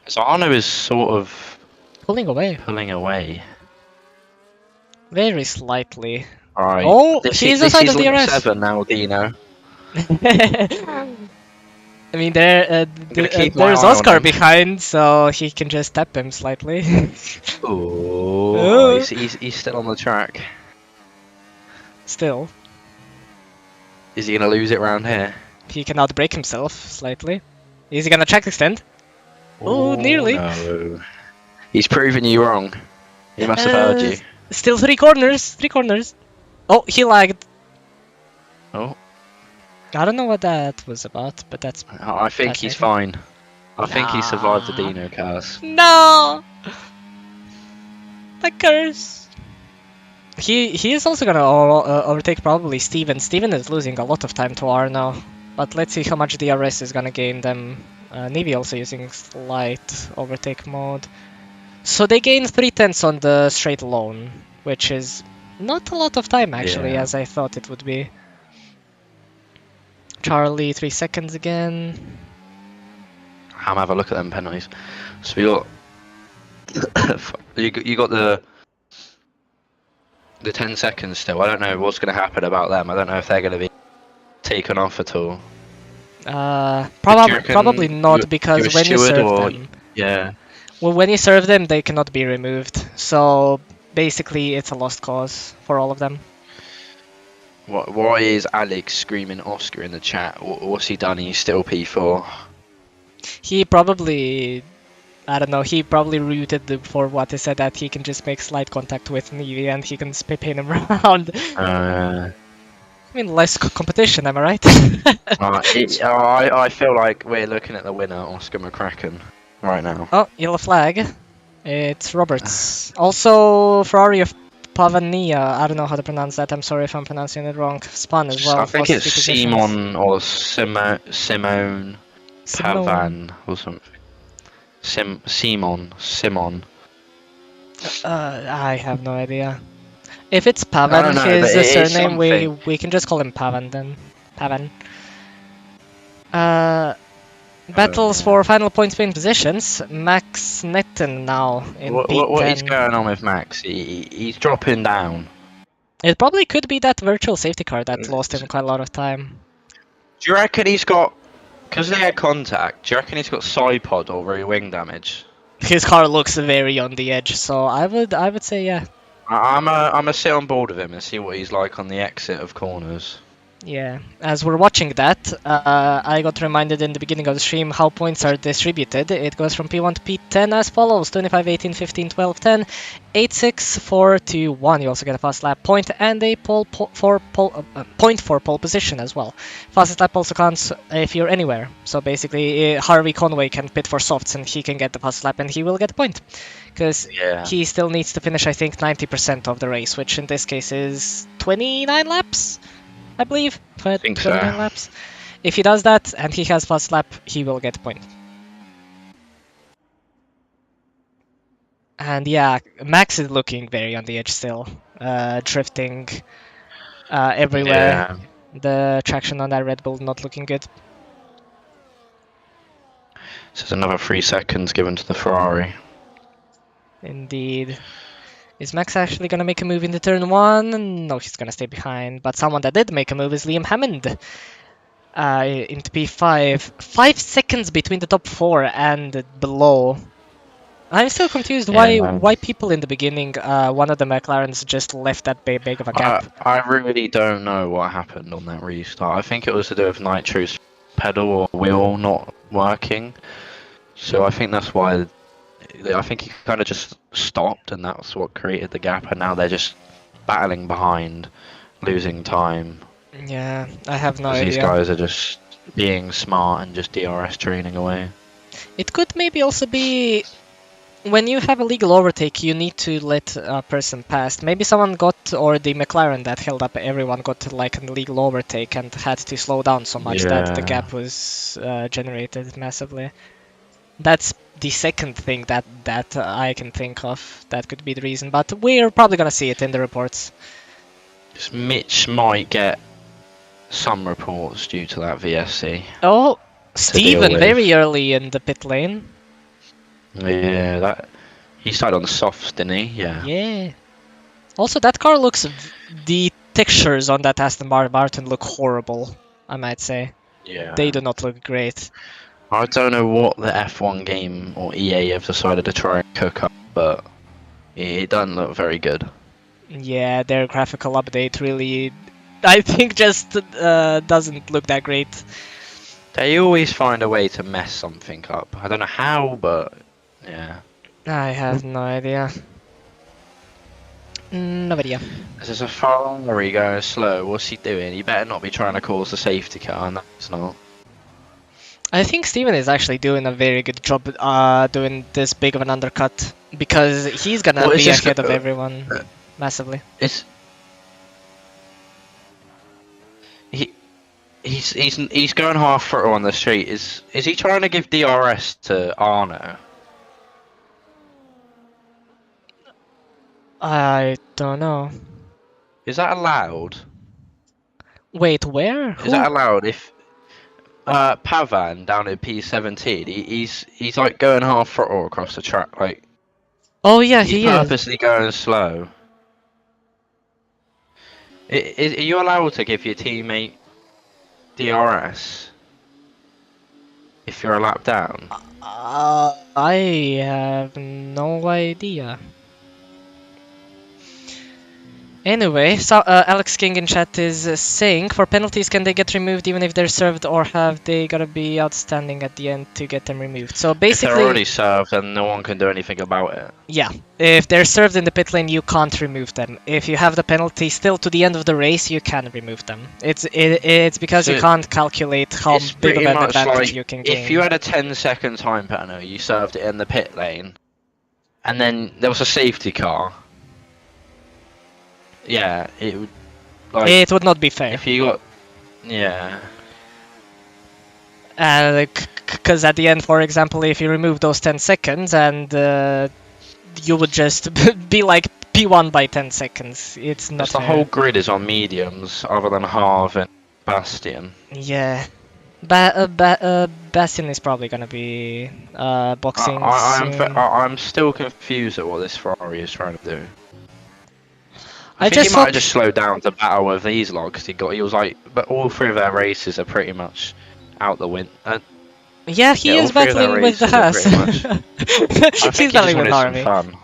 So Arno is sort of Pulling away. pulling away. Very slightly. Alright. Oh, he's aside of the link DRS. 7 now, Dino. I mean, there's Oscar behind, so he can just tap him slightly. Oh, he's still on the track. Still, Is he gonna lose it round here? he can outbrake himself slightly. Is he gonna track extend? Oh, nearly. No. He's proven you wrong. He must have heard you. Still 3 corners, 3 corners. Oh, he lagged. Oh. I don't know what that was about, but that's... I think he's fine. I think he survived the Dino cars. No! The curse! He is also gonna overtake probably Steven. Steven is losing a lot of time to Arno, but let's see how much DRS is gonna gain them. Nevi also using slight overtake mode. So they gained 3/10 on the straight alone, which is not a lot of time actually, Yeah. as I thought it would be. Charlie 3 seconds again. I'm have a look at them penalties. So we got you got the 10 seconds still. I don't know what's going to happen about them. I don't know if they're going to be taken off at all. Probably not, because when you serve them, yeah, well, when you serve them, they cannot be removed. So basically, it's a lost cause for all of them. why is Alex screaming Oscar in the chat? What's he done? He's still P4. He probably, I don't know, he probably rooted for what he said, that he can just make slight contact with Nevi and he can spin him around. I I mean, less competition, am I right? I feel like we're looking at the winner, Oscar McCracken, right now. Oh, yellow flag. It's Roberts. Also, Ferrari of Pavania. I don't know how to pronounce that. I'm sorry if I'm pronouncing it wrong. Spun as well. I think lost it's 3 positions. Simon or Simone Pavan or something. Simon. I have no idea. If it's Pavan, I don't know, his but it is surname, something. we can just call him Pavan then. Pavan. Battles for final point win positions. Max Netten now in P10. What is going on with Max? He's dropping down. It probably could be that virtual safety car that lost him quite a lot of time. Do you reckon he's got... Because they had contact, do you reckon he's got side pod or rear wing damage? His car looks very on the edge, so I would say yeah. I'm a sit on board with him and see what he's like on the exit of corners. Yeah, as we're watching that, I got reminded in the beginning of the stream how points are distributed. It goes from P1 to P10 as follows: 25, 18, 15, 12, 10, 8, 6, 4, 2, 1. You also get a fast lap point and a point for pole position as well. Fastest lap also counts if you're anywhere. So basically, Harvey Conway can pit for softs and he can get the fast lap and he will get a point. Because he still needs to finish, I think, 90% of the race, which in this case is 29 laps? I believe, 29 laps. If he does that and he has fast lap, he will get a point. And yeah, Max is looking very on the edge still, drifting everywhere. Yeah. The traction on that Red Bull not looking good. So there's another 3 seconds given to the Ferrari. Indeed. Is Max actually going to make a move into turn 1? No, he's going to stay behind. But someone that did make a move is Liam Hammond into P5. 5 seconds between the top 4 and below. I'm still confused why people in the beginning, one of the McLarens just left that big of a gap. I really don't know what happened on that restart. I think it was to do with Nitro's pedal or wheel not working. So I think that's why... I think he kind of just stopped and that's what created the gap, and now they're just battling behind, losing time. Yeah, I have no idea. These guys are just being smart and just DRS training away. It could maybe also be when you have a legal overtake, you need to let a person pass. Maybe someone got, or the McLaren that held up everyone got like an illegal overtake and had to slow down so much that the gap was generated massively. That's the second thing that I can think of that could be the reason, but we're probably gonna see it in the reports. Just Mitch might get some reports due to that VSC Oh, to deal Steven, with. very early in the pit lane. Yeah, that he started on the softs, didn't he? Yeah. Yeah. Also, that car looks. The textures on that Aston Martin look horrible, I might say. They Yeah. do not look great. I don't know what the F1 game or EA have decided to try and cook up, but it doesn't look very good. Yeah, their graphical update really, I think, just doesn't look that great. They always find a way to mess something up. I don't know how, but yeah. I have no idea. No idea. There's a Ferrari going slow. What's he doing? He better not be trying to cause the safety car, and that's not. I think Steven is actually doing a very good job doing this big of an undercut because he's gonna Well, it's be just ahead of everyone uh, massively. It's he. He's going half throttle on the street. Is he trying to give DRS to Arno? I don't know. Is that allowed? Wait, where? Is Who? that allowed if Pavan down in P17? He's like going half throttle across the track. Like Oh yeah, he's he is. purposely going slow. Are you allowed to give your teammate DRS if you're a lap down? I have no idea. Anyway, so Alex King in chat is saying, for penalties, can they get removed even if they're served, or have they gotta be outstanding at the end to get them removed? So If they're basically, already served, then no one can do anything about it. yeah, if they're served in the pit lane, you can't remove them. If you have the penalty still to the end of the race, you can remove them. It's because So you can't calculate how It's big of pretty an much advantage like you can gain. if you had a 10-second time penalty, you served it in the pit lane, and then there was a safety car. Yeah, it would. Like, It would not be fair. if you got. Yeah. Because at the end, for example, if you remove those 10 seconds and you would just be like P1 by 10 seconds. It's not Just the fair. whole grid is on mediums, other than Harv and Bastion. Yeah. Bastion is probably gonna be boxing soon. I'm still confused at what this Ferrari is trying to do. I I think just he might hope... have just slowed down to battle with these lot because he was like, but all three of their races are pretty much out the win. Yeah, he Yeah, is all three of their battling with the races are Haas. pretty I think He's he just battling with wanted some Army. fun.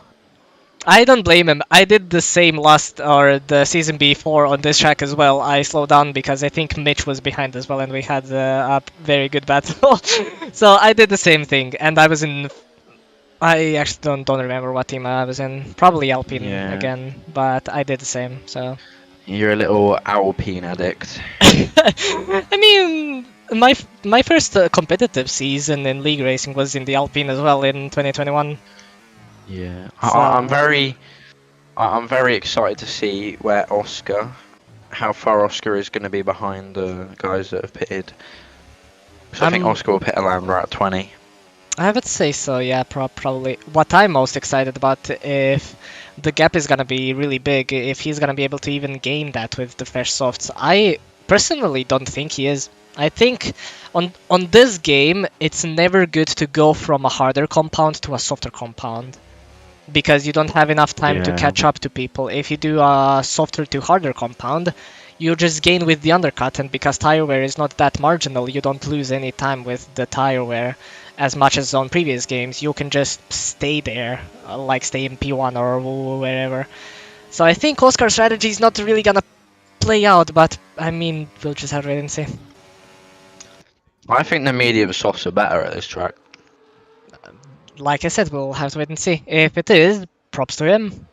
I don't blame him. I did the same the season before on this track as well. I slowed down because I think Mitch was behind as well, and we had a very good battle. So I did the same thing, and I was in. I actually don't remember what team I was in. Probably Alpine Yeah. again, but I did the same. So. You're a little Alpine addict. I mean, my first competitive season in league racing was in the Alpine as well in 2021. Yeah, So- I'm very excited to see how far Oscar is going to be behind the guys that have pitted. So I think I'm- Oscar will pit around right at 20. I would say so, yeah, probably. What I'm most excited about, if the gap is gonna be really big, if he's gonna be able to even gain that with the fresh softs. I personally don't think he is. I think on this game, it's never good to go from a harder compound to a softer compound, because you don't have enough time to Yeah. catch up to people. If you do a softer to harder compound, you just gain with the undercut, and because tire wear is not that marginal, you don't lose any time with the tire wear as much as on previous games. You can just stay there, like stay in P1 or wherever. So I think Oscar's strategy is not really gonna play out, but I mean, we'll just have to wait and see. I think the medium softs are better at this track. Like I said, we'll have to wait and see. If it is, props to him.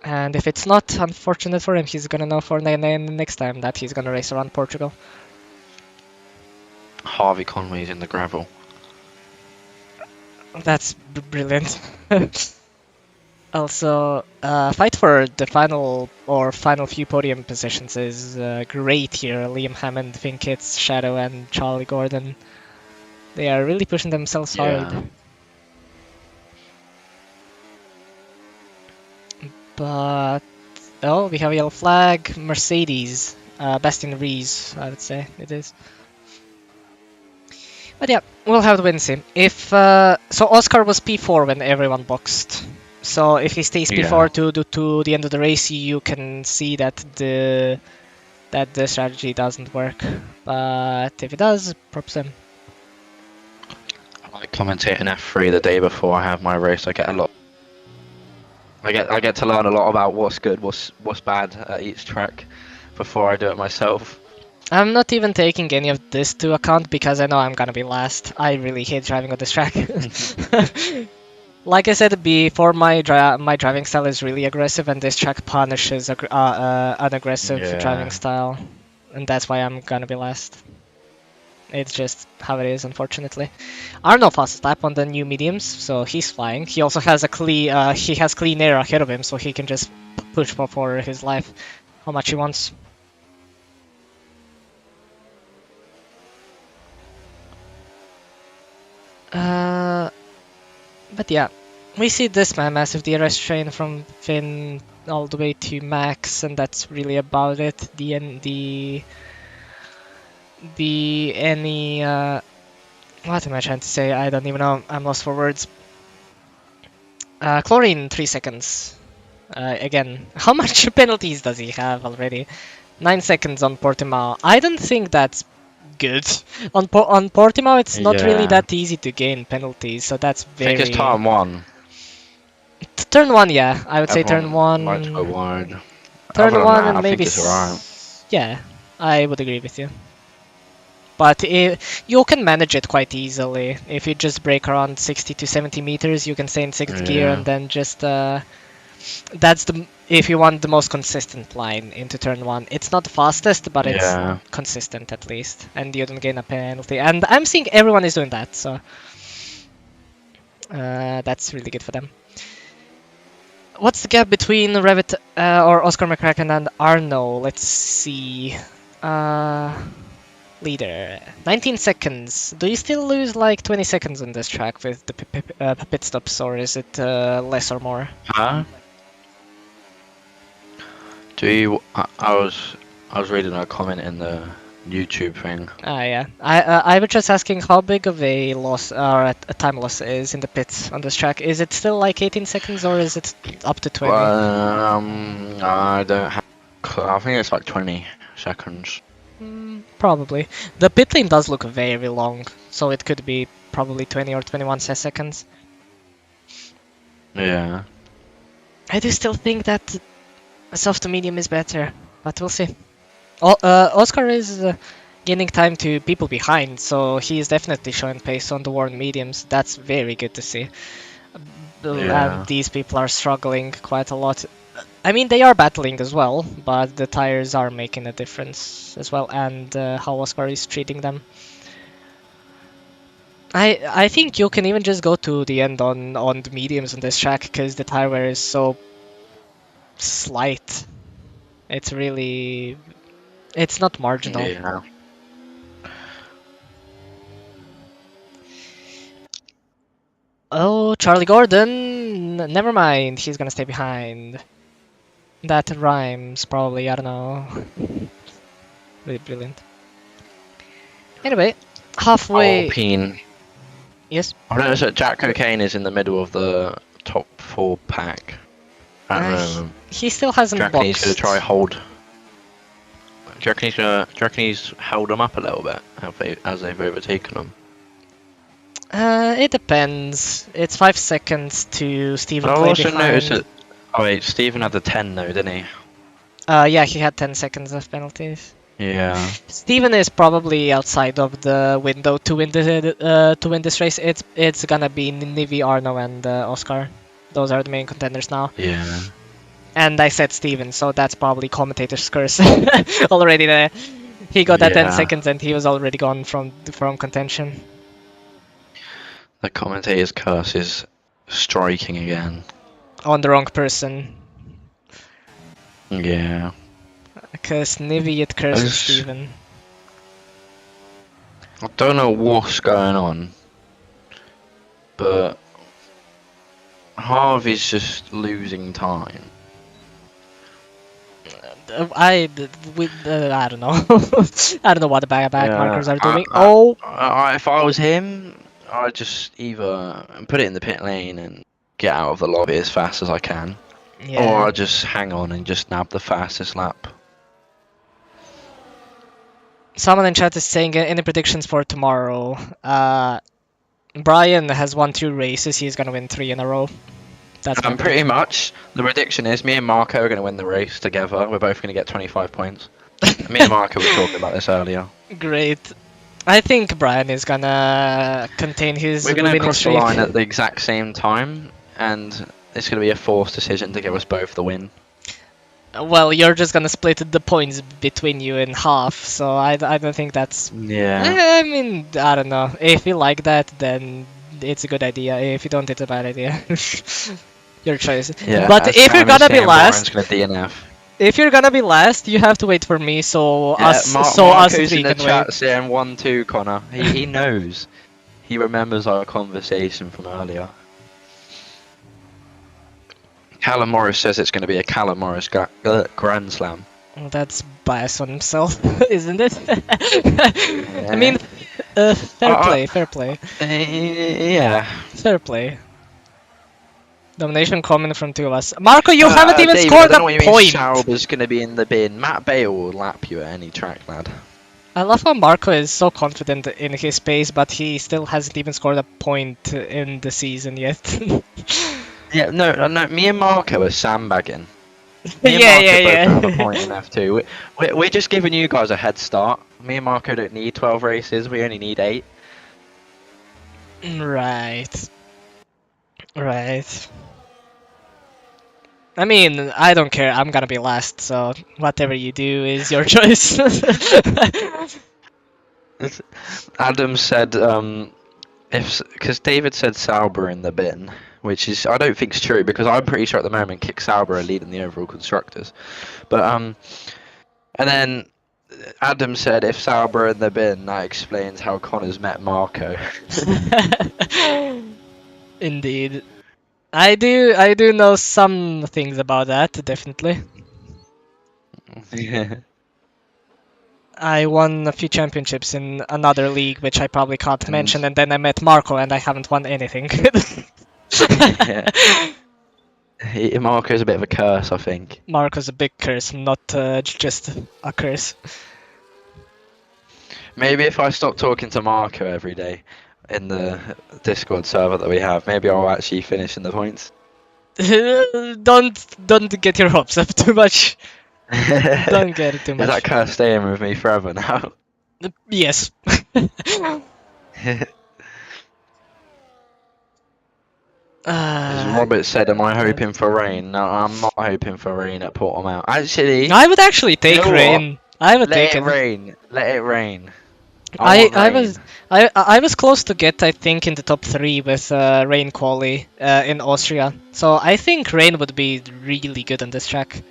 And if it's not, unfortunate for him, he's gonna know for next time that he's gonna race around Portugal. Harvey Conway's in the gravel. That's brilliant. Also, fight for the final few podium positions is great here. Liam Hammond, Vinkits, Shadow, and Charlie Gordon. They are really pushing themselves hard. Yeah. But oh, we have a yellow flag. Mercedes, best in Rees, I would say it is. But yeah, we'll have to wait and see. If so, Oscar was P4 when everyone boxed. So if he stays P4 to the end of the race, you can see that the strategy doesn't work. But if it does, props him. I like commentating F3 the day before I have my race. I get a lot. I get to learn a lot about what's good, what's bad at each track before I do it myself. I'm not even taking any of this to account because I know I'm gonna be last. I really hate driving on this track. Like I said before, my driving style is really aggressive, and this track punishes an aggressive driving style, and that's why I'm gonna be last. It's just how it is, unfortunately. Arno fastest lap on the new mediums, so he's flying. He also has he has clean air ahead of him, so he can just push for his life how much he wants. But yeah, we see this massive DRS train from Finn all the way to Max, and that's really about it. What am I trying to say? I don't even know. I'm lost for words. Chlorine, 3 seconds. Again, how much penalties does he have already? 9 seconds on Portimao. I don't think that's good. On Portimao, it's not really that easy to gain penalties, so that's very... I think it's turn 1. Turn 1, yeah. I would say Everyone turn 1. might go wide. Turn Other than 1 that, and I maybe... think it's alright. Yeah, I would agree with you. But you can manage it quite easily. If you just brake around 60 to 70 meters, you can stay in 6th gear and then just... that's if you want the most consistent line into turn 1. It's not the fastest, but it's consistent at least. And you don't gain a penalty. And I'm seeing everyone is doing that, so... that's really good for them. What's the gap between Revit or Oscar McCracken and Arno? Let's see. Leader. 19 seconds. Do you still lose like 20 seconds on this track with the pit stops, or is it less or more? Huh? I was reading a comment in the YouTube thing. Ah, yeah. I was just asking how big of a loss or a time loss is in the pits on this track. Is it still like 18 seconds or is it up to 20? I don't have. I think it's like 20 seconds. Probably. The pit lane does look very long, so it could be probably 20 or 21 seconds. Yeah. I do still think that a soft to medium is better, but we'll see. Oscar is gaining time to people behind, so he is definitely showing pace on the worn mediums. That's very good to see. And these people are struggling quite a lot. I mean, they are battling as well, but the tires are making a difference as well, and how Oscar is treating them. I think you can even just go to the end on the mediums on this track, because the tire wear is so slight. It's really... It's not marginal. Yeah. Oh, Charlie Gordon! Never mind, he's gonna stay behind. That rhymes, probably, I don't know. Really brilliant. Anyway, halfway... Alpine. Yes? I noticed that Jack Cocaine is in the middle of the top 4 pack. He still hasn't boxed. He's going to try hold... Do you reckon he's held them up a little bit as they've overtaken them? It depends. It's 5 seconds to Steven. I also noticed that... Oh wait, Steven had the 10 though, didn't he? Yeah, he had 10 seconds of penalties. Yeah. Steven is probably outside of the window to win this race. It's gonna be Nivi, Arno, and Oscar. Those are the main contenders now. Yeah. And I said Steven, so that's probably commentator's curse already there. He got that 10 seconds and he was already gone from contention. The commentator's curse is striking again. On the wrong person. Yeah. Because Nivi it cursed Steven. I don't know what's going on, but Harvey's just losing time. I don't know. I don't know what the back markers are doing. If I was him, I'd just either put it in the pit lane and get out of the lobby as fast as I can, Yeah. or I'd just hang on and just nab the fastest lap. Someone in chat is saying any predictions for tomorrow. Brian has won 2 races. He's gonna win 3 in a row. That's my Pretty much. The prediction is me and Marco are going to win the race together. We're both going to get 25 points. Me and Marco were talking about this earlier. Great. I think Brian is gonna contain his We're going to winning cross the streak. line at the exact same time, and it's going to be a forced decision to give us both the win. Well, you're just gonna split the points between you in half, so I don't think that's... Yeah. I mean, I don't know. If you like that, then it's a good idea. If you don't, it's a bad idea. Your choice. Yeah. But if you're gonna be last... Brian's going to DNF. If you're gonna be last, you have to wait for me, so us Marco's three in the can chat wait. saying 1-2, Connor. He knows. He remembers our conversation from earlier. Callum Morris says it's going to be a Callum Morris Grand Slam. That's bias on himself, isn't it? I mean, fair play. Yeah. Fair play. Domination coming from 2 of us. Marco, you haven't even David, scored I don't know a what you mean point! Sauber's going to be in the bin. Matt Bale will lap you at any track, lad. I love how Marco is so confident in his pace, but he still hasn't even scored a point in the season yet. Yeah, no, me and Marco are sandbagging. Yeah. Both have a point in F2. We're just giving you guys a head start. Me and Marco don't need 12 races, we only need 8. Right. I mean, I don't care. I'm gonna be last, so whatever you do is your choice. Adam said, because David said Sauber in the bin, which is I don't think is true because I'm pretty sure at the moment Kick Sauber are leading the overall constructors, but and then Adam said if Sauber in the bin, that explains how Connor's met Marco. Indeed. I do know some things about that, definitely. Yeah. I won a few championships in another league, which I probably can't And- mention, and then I met Marco, and I haven't won anything. Yeah. Marco's a bit of a curse, I think. Marco's a big curse, not just a curse. Maybe if I stop talking to Marco every day in the Discord server that we have, maybe I'll actually finish in the points. Don't get your hopes up too much. Don't get it too Is much. that curse staying with me forever now? Yes. Robert said, am I hoping for rain? No, I'm not hoping for rain at Portimao. Actually, I would actually take You know rain. I would let take it it. rain. Let it rain. I want rain. was close to get, I think, in the top 3 with rain quali in Austria. So I think rain would be really good on this track.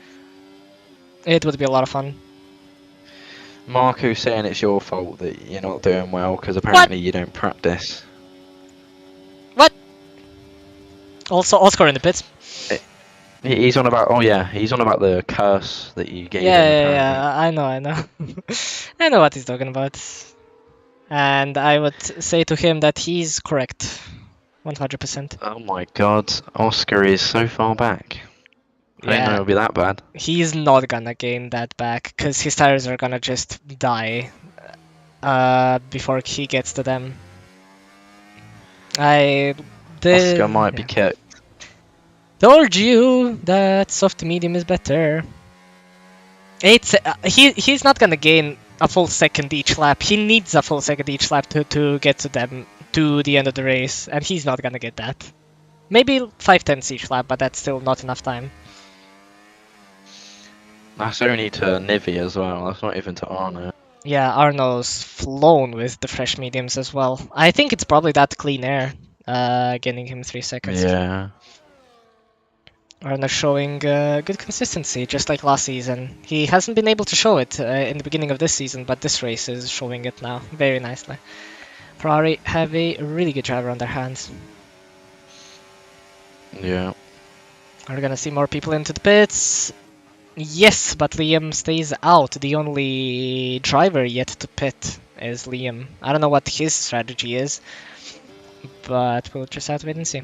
It would be a lot of fun. Marco's saying it's your fault that you're not doing well because apparently you don't practice. Also, Oscar in the pits. He's on about. Oh yeah, he's on about the curse that you gave him. Yeah. I know. I know what he's talking about. And I would say to him that he's correct. 100%. Oh my god, Oscar is so far back. I didn't know it would be that bad. He's not gonna gain that back, because his tires are gonna just die before he gets to them. Oscar might be kicked. Told you that soft medium is better. He's not gonna gain a full second each lap. He needs a full second each lap to get to them to the end of the race, and he's not gonna get that. Maybe 5/10 each lap, but that's still not enough time. That's only to Nivi as well. That's not even to Arno. Yeah, Arno's flown with the fresh mediums as well. I think it's probably that clean air, getting him 3 seconds. Yeah. Arna's showing good consistency, just like last season. He hasn't been able to show it in the beginning of this season, but this race is showing it now very nicely. Ferrari have a really good driver on their hands. Yeah. Are we gonna see more people into the pits? Yes, but Liam stays out. The only driver yet to pit is Liam. I don't know what his strategy is, but we'll just have to wait and see.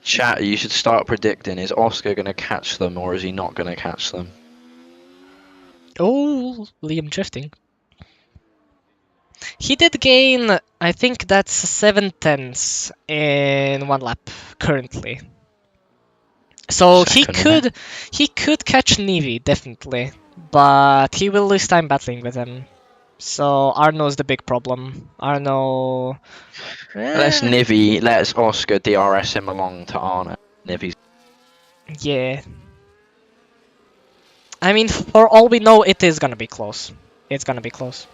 Chat, you should start predicting, is Oscar going to catch them or is he not going to catch them? Oh, Liam drifting. He did gain, I think that's 7/10 in one lap currently. So Second, he could catch Nivi definitely, but he will lose time battling with him. So Arno's the big problem. Arno. Let's Oscar DRS him along to Arno. Nivi's. Yeah. I mean, for all we know, it is gonna be close. It's gonna be close.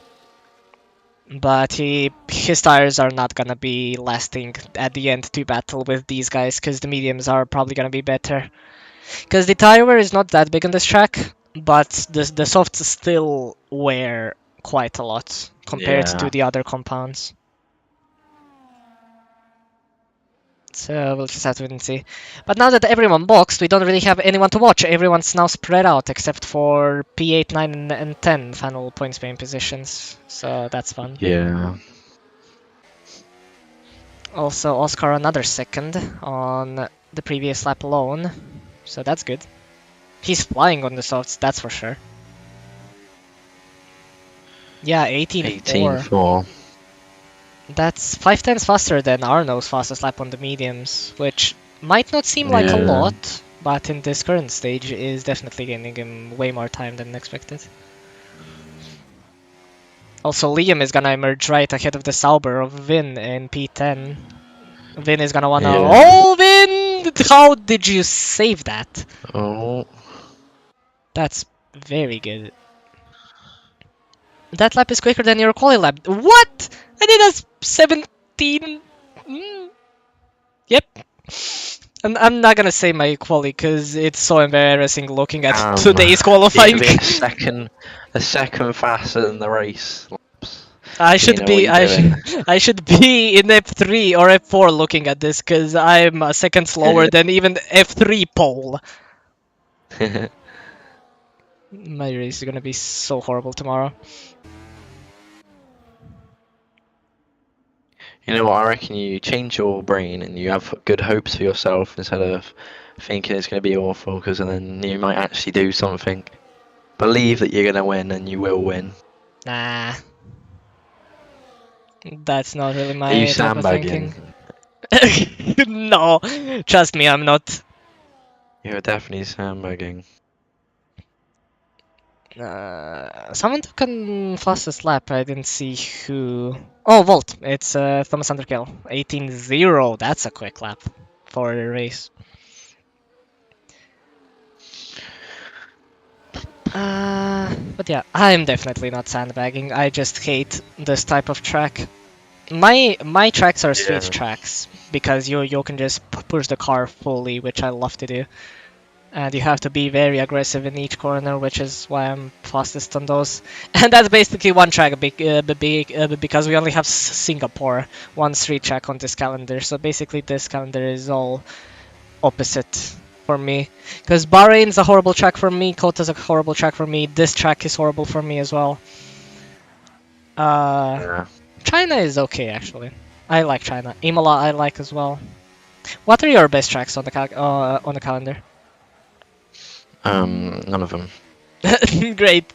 But his tires are not gonna be lasting at the end to battle with these guys, because the mediums are probably gonna be better. Because the tire wear is not that big on this track, but the softs still wear quite a lot compared to Yeah. the other compounds. So we'll just have to wait and see. But now that everyone boxed, we don't really have anyone to watch. Everyone's now spread out except for P8, 9, and 10 final points paying positions. So that's fun. Yeah. Also, Oscar another second on the previous lap alone. So that's good. He's flying on the softs, that's for sure. Yeah, 18.4. 18.4. That's 5 times faster than Arno's fastest lap on the mediums, which might not seem like a Yeah. lot, but in this current stage is definitely gaining him way more time than expected. Also, Liam is gonna emerge right ahead of the Sauber of Vin in P10. Vin is gonna wanna. Yeah. Oh, Vin! How did you save that? Oh. That's very good. That lap is quicker than your quali lap. What? I did a 17. Yep. I'm not gonna say my quali because it's so embarrassing looking at today's qualifying. You're gonna be a second faster than the race. I should be I should be in F3 or F4 looking at this because I'm a second slower than even F3 pole. My race is gonna be so horrible tomorrow. You know what? I reckon you change your brain and you have good hopes for yourself instead of thinking it's going to be awful, because then you might actually do something. Believe that you're going to win and you will win. Nah. That's not really Are my you type of sandbagging? thinking. No, trust me, I'm not. You're definitely sandbagging. Someone took a fastest lap, I didn't see who. Oh, Volt, it's Thomas Underkill. 18.0, that's a quick lap for a race. But yeah, I'm definitely not sandbagging, I just hate this type of track. My tracks are street Yeah. tracks, because you can just push the car fully, which I love to do. And you have to be very aggressive in each corner, which is why I'm fastest on those. And that's basically one track, because we only have Singapore, one street track on this calendar. So basically this calendar is all opposite for me. Because Bahrain's a horrible track for me, Kota's a horrible track for me, this track is horrible for me as well. Yeah. China is okay, actually. I like China. Imola I like as well. What are your best tracks on the calendar? None of them. Great.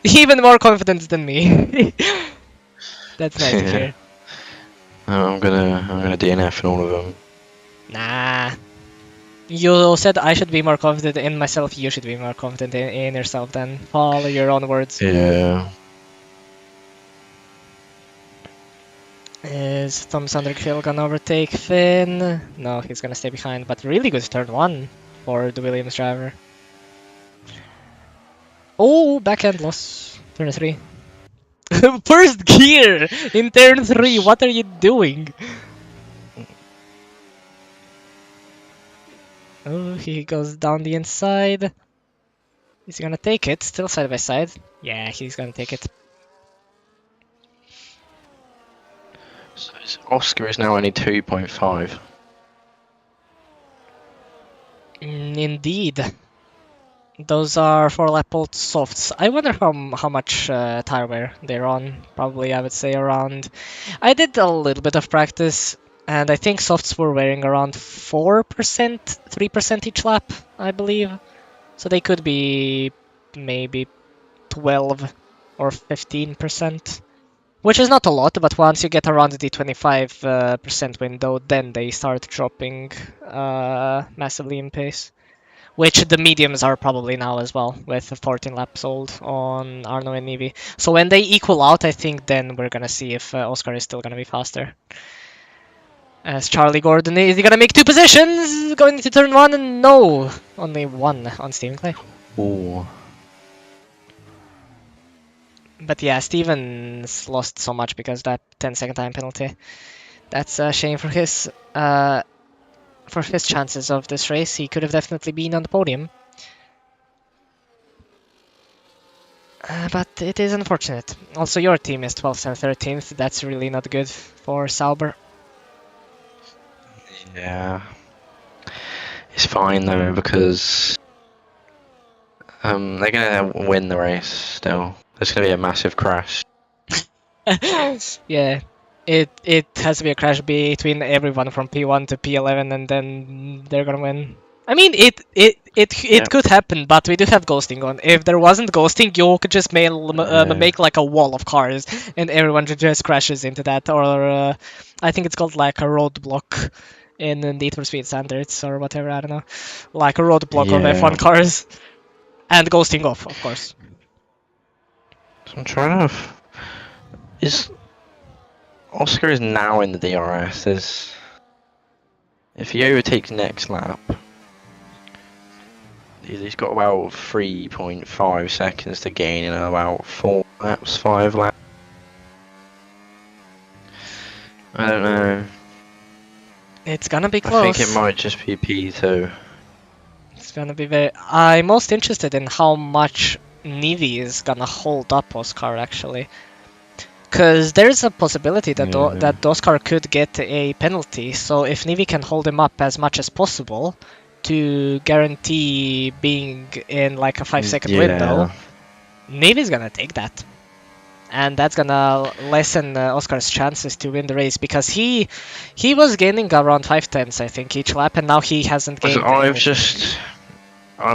Even more confidence than me. That's nice to hear. I'm gonna DNF in all of them. Nah. You said I should be more confident in myself. You should be more confident in yourself then. Follow your own words. Yeah. Is Thomas Underkill gonna overtake Finn? No, he's gonna stay behind. But really good turn 1 for the Williams driver. Oh, backhand loss. Turn 3. First gear in turn 3. What are you doing? Oh, he goes down the inside. Is he gonna take it? Still side by side. Yeah, he's gonna take it. So Oscar is now only 2.5. Indeed. Those are 4-lap old softs. I wonder how much tire wear they're on. Probably, I would say around. I did a little bit of practice, and I think softs were wearing around 4%, 3% each lap, I believe. So they could be maybe 12 or 15%, which is not a lot. But once you get around the 25% window, then they start dropping massively in pace. Which the mediums are probably now as well, with 14 laps old on Arno and Nivi. So when they equal out, I think then we're gonna see if Oscar is still gonna be faster. As Charlie Gordon, is he gonna make 2 positions going into turn 1? And no, only 1 on Stephen Clay. Ooh. But yeah, Stevens lost so much because of that 10-second time penalty. That's a shame for his chances of this race. He could have definitely been on the podium. But it is unfortunate. Also, your team is 12th and 13th. That's really not good for Sauber. Yeah. It's fine though because they're gonna win the race still. There's gonna be a massive crash. Yeah, it has to be a crash between everyone from P1 to P11, and then they're gonna win. I mean, it could happen, but we do have ghosting on. If there wasn't ghosting, you could just make like a wall of cars, and everyone just crashes into that. Or I think it's called like a roadblock in Need for Speed Standards or whatever. I don't know, like a roadblock of F1 cars, and ghosting off, of course. So I'm trying to. Is Oscar is now in the DRS? If he overtakes next lap, he's got about 3.5 seconds to gain in about 4 laps, 5 laps. I don't know. It's gonna be close. I think it might just be P2. It's gonna be very. I'm most interested in how much Nivi is gonna hold up Oscar actually. Because there's a possibility that that Oscar could get a penalty, so if Nivi can hold him up as much as possible to guarantee being in like a 5-second window, Nivi's gonna take that. And that's gonna lessen Oscar's chances to win the race, because he was gaining around 5/10, I think, each lap, and now he hasn't gained. I've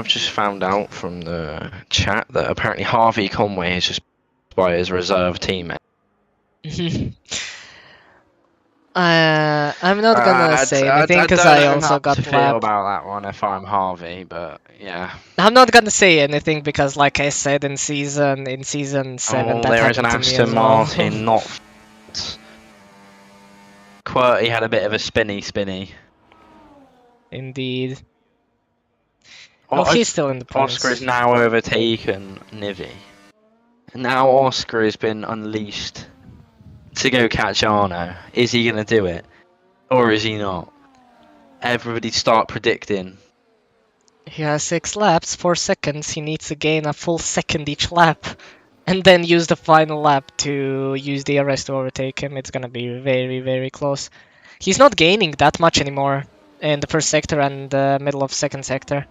just found out from the chat that apparently Harvey Conway is just by his reserve teammate. I'm not gonna say anything because I also got lapped. I don't know how to feel about that one if I'm Harvey, but yeah. I'm not gonna say anything because, like I said, in season 7, that there is an happened to me Aston as well. Martin, not. QWERTY had a bit of a spinny. Indeed. Oh, he's still in the points. Oscar is now overtaken Nivi. Now Oscar has been unleashed to go catch Arno. Is he going to do it? Or is he not? Everybody start predicting. He has 6 laps, 4 seconds. He needs to gain a full second each lap. And then use the final lap to use the DRS to overtake him. It's going to be very, very close. He's not gaining that much anymore in the first sector and the middle of second sector.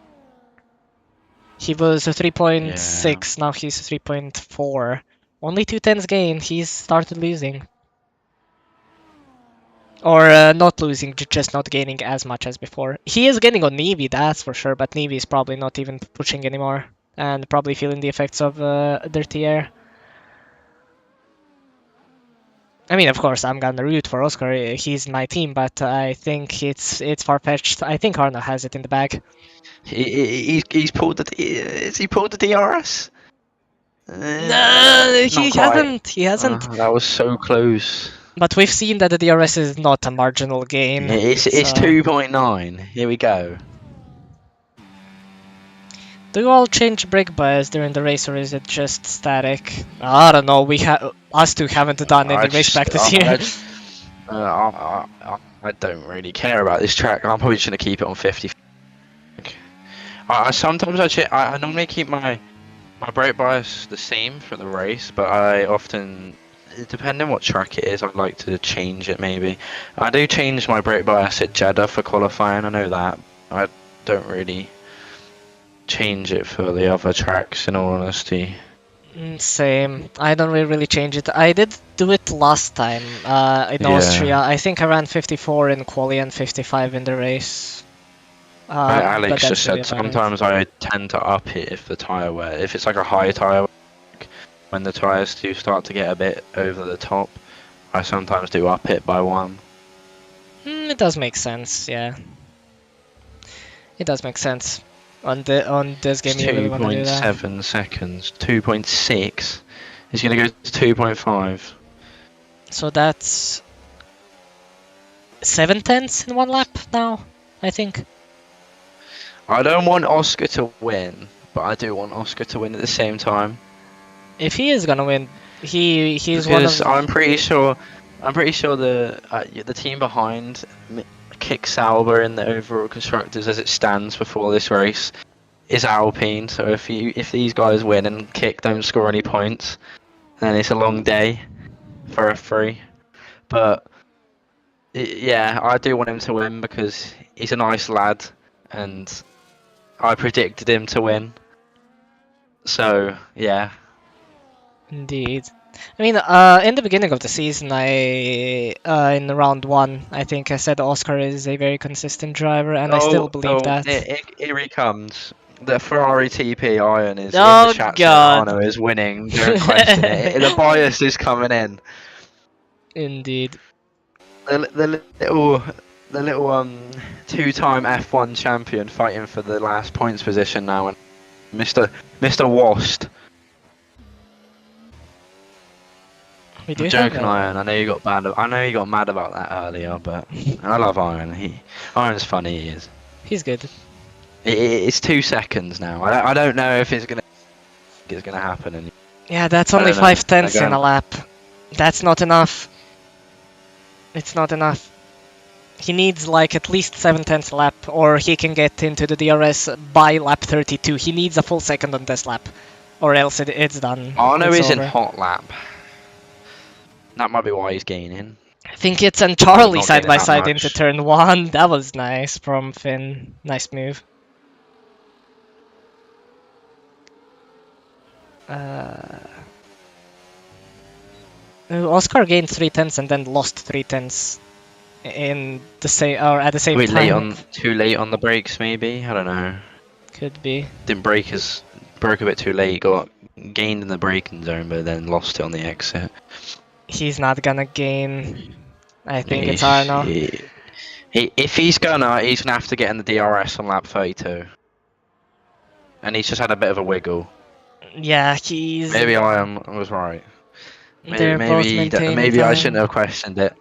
He was 3.6, now he's 3.4. Only 2/10 gain, he's started losing. Or not losing, just not gaining as much as before. He is gaining on Nivi, that's for sure, but Nivi is probably not even pushing anymore. And probably feeling the effects of dirty air. I mean, of course, I'm gonna root for Oscar, he's my team, but I think it's far-fetched. I think Arno has it in the bag. He's pulled the. Has he pulled the DRS? No, he hasn't. He hasn't. That was so close. But we've seen that the DRS is not a marginal gain. It's 2.9. Here we go. Do you all change brake bias during the race, or is it just static? I don't know. Us two haven't done any race practice here. I don't really care about this track. I'm probably just gonna keep it on 50. I sometimes I normally keep my brake bias the same for the race, but I often, depending what track it is, I'd like to change it maybe. I do change my brake bias at Jeddah for qualifying, I know that. I don't really change it for the other tracks, in all honesty. Same. I don't really change it. I did do it last time in Austria. Yeah. I think I ran 54 in quali and 55 in the race. But Alex that's just really said about it. sometimes I tend to up it if the tyre wear, if it's like a high tyre, when the tyres do start to get a bit over the top, I sometimes do up it by 1. It does make sense, yeah. It does make sense. On this game, It's you really want to do that. 2.7 seconds. 2.6. He's going to go to 2.5. So that's 7/10 in one lap now, I think. I don't want Oscar to win, but I do want Oscar to win at the same time. If he is gonna win, he's one Because of. I'm pretty sure the team behind Kick Sauber in the overall constructors as it stands before this race is Alpine. So if these guys win and Kick don't score any points, then it's a long day for a free. But yeah, I do want him to win because he's a nice lad, and I predicted him to win. So yeah. Indeed. I mean, in the beginning of the season, in round 1, I think I said Oscar is a very consistent driver, and I still believe that. Here he comes. The Ferrari TP Iron is in Oh the chat saying God! Arno is winning. Don't question it. The bias is coming in. Indeed. The little two-time F1 champion fighting for the last points position now, and Mr. Wast. We do I'm have joking, a- Iron. I know you got mad. I know you got mad about that earlier, but I love Iron. Iron's funny. He is. He's good. It's 2 seconds now. I don't know if it's gonna happen. And Yeah, that's I only don't know. 5/10 in Again. a lap. That's not enough. It's not enough. He needs like at least 7/10 lap, or he can get into the DRS by lap 32. He needs a full second on this lap, or else it's done. Arno It's is in over. hot lap. That might be why he's gaining. I think it's and Charlie not side getting by that side much. into turn 1. That was nice from Finn. Nice move. Oscar gained 3/10 and then lost 3/10 in the same or at the same Wait, time. too late on the brakes, maybe. I don't know. Could be. Didn't broke a bit too late. Got gained in the braking zone, but then lost it on the exit. He's not gonna gain. I think it's He- Arno. If he's gonna have to get in the DRS on lap 32. And he's just had a bit of a wiggle. Yeah, he's. Maybe I was right. They're both maintaining Maybe I time. shouldn't have questioned it.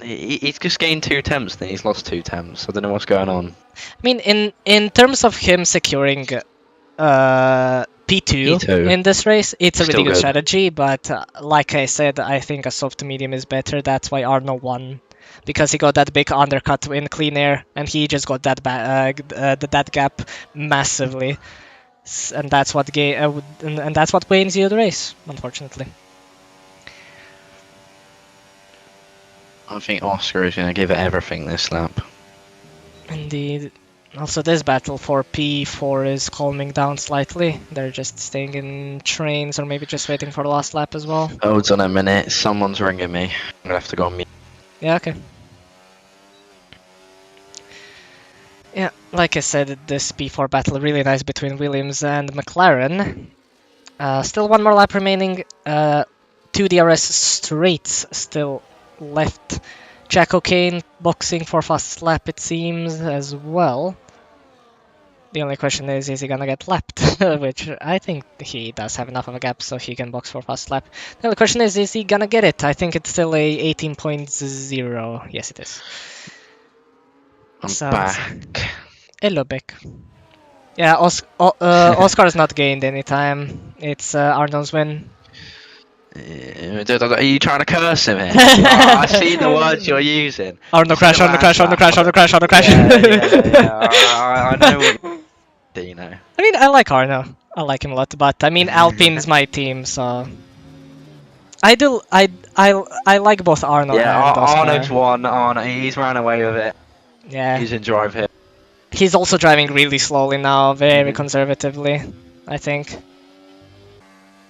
He's just gained 2 temps, then he's lost 2 temps. I don't know what's going on. I mean, in terms of him securing P2 P2. in this race, it's a really Still good good. strategy. But like I said, I think a soft to medium is better. That's why Arno won, because he got that big undercut in clean air, and he just got that gap massively, and that's what and that's what wins you the race, unfortunately. I think Oscar is going to give it everything this lap. Indeed. Also, this battle for P4 is calming down slightly. They're just staying in trains, or maybe just waiting for the last lap as well. Hold on a minute, someone's ringing me. I'm going to have to go on mute. Yeah, okay. Yeah, like I said, this P4 battle really nice between Williams and McLaren. Still one more lap remaining. 2 DRS straights still left. Jack O'Kane boxing for fastest lap, it seems, as well. The only question is he gonna get lapped? Which I think he does have enough of a gap so he can box for fast lap. The only question is he gonna get it? I think it's still a 18.0. Yes, it is. I'm So, back. Hello, Beck. Yeah, Oscar's not gained any time. It's Arnold's win. Are you trying to curse him here? I see the words you're using. Arno crash, Arno crash, Arno crash, Arno crash, Arno crash. Yeah, I know. Dino. I mean, I like Arno. I like him a lot, but I mean, Alpine's my team, so I like both Arno Yeah, and Arno's Oscar. won. Arno, he's ran away with it. Yeah, He's in drive here. he's also driving really slowly now, very Mhm. conservatively. I think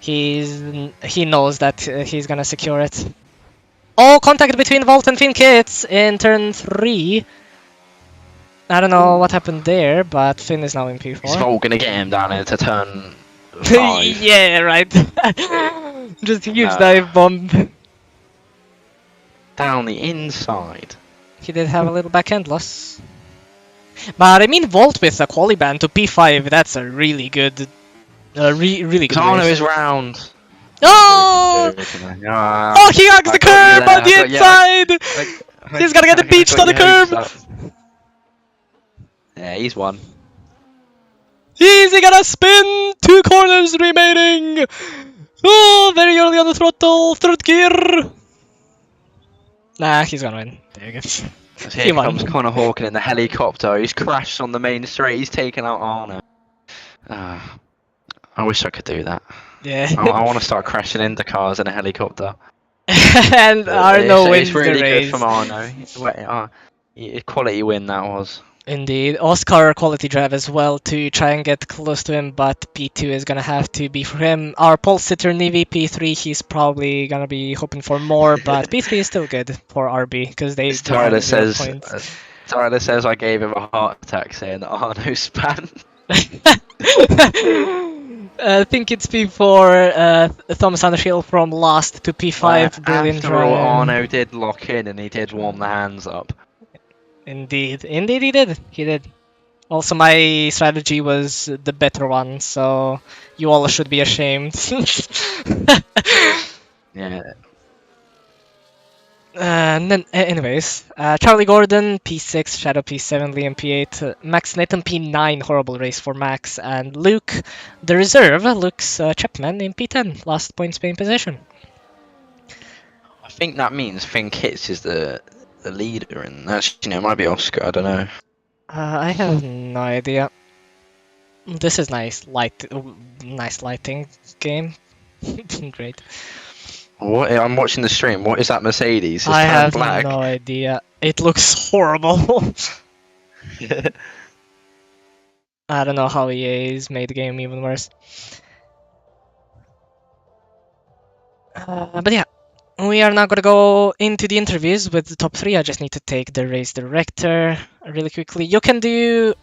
he knows that he's gonna secure it. Oh, contact between Volt and Finn Kits in turn 3. I don't know what happened there, but Finn is now in Is P4. Volt gonna get him down here to turn 5? Yeah, right. Just a huge No. dive bomb. Down the inside. He did have a little backhand loss. But I mean, Volt with a quali ban to P5, that's a really good, really good Arno race. is round. Oh! Ah, Oh, he hugs I the got you curb there, on the I got- yeah, inside! He's gonna get the beach got on the your hopes curb! up. Yeah, he's won. Easy, gonna spin! 2 corners remaining! Oh, very early on the throttle, 3rd gear! Nah, he's gonna win. There you go. As He here won. comes Connor Hawken in the helicopter. He's crashed on the main straight. He's taken out Arno. I wish I could do that. Yeah. I want to start crashing into cars in a helicopter. And Arno wins It's really the good race. from Arno. Quality win that was. Indeed. Oscar quality drive as well to try and get close to him, but P2 is gonna have to be for him. Our pole sitter Nivi P3, he's probably gonna be hoping for more, but P3 is still good for RB because they do Tyler have 0 says. points. Tyler says I gave him a heart attack saying that Arno span. I think it's P4 Thomas Underhill from last to P5. Brilliant After all, drive. Arno did lock in and he did warm the hands up. Indeed, indeed he did. He did. Also, my strategy was the better one, so you all should be ashamed. Yeah. And then, anyways, Charlie Gordon P6, Shadow P7, Liam P8, Max Nathan P9, horrible race for Max, and Luke, the reserve, Luke's Chapman in P10, last point Spain position. I think that means Finn Kits is the leader, and actually, it might be Oscar. I don't know. I have no idea. This is nice lighting game. Great. What? I'm watching the stream. What is that Mercedes? It's I turned have black. no idea. It looks horrible. I don't know how EA's made the game even worse. But yeah, we are now gonna go into the interviews with the top 3. I just need to take the race director really quickly. You can do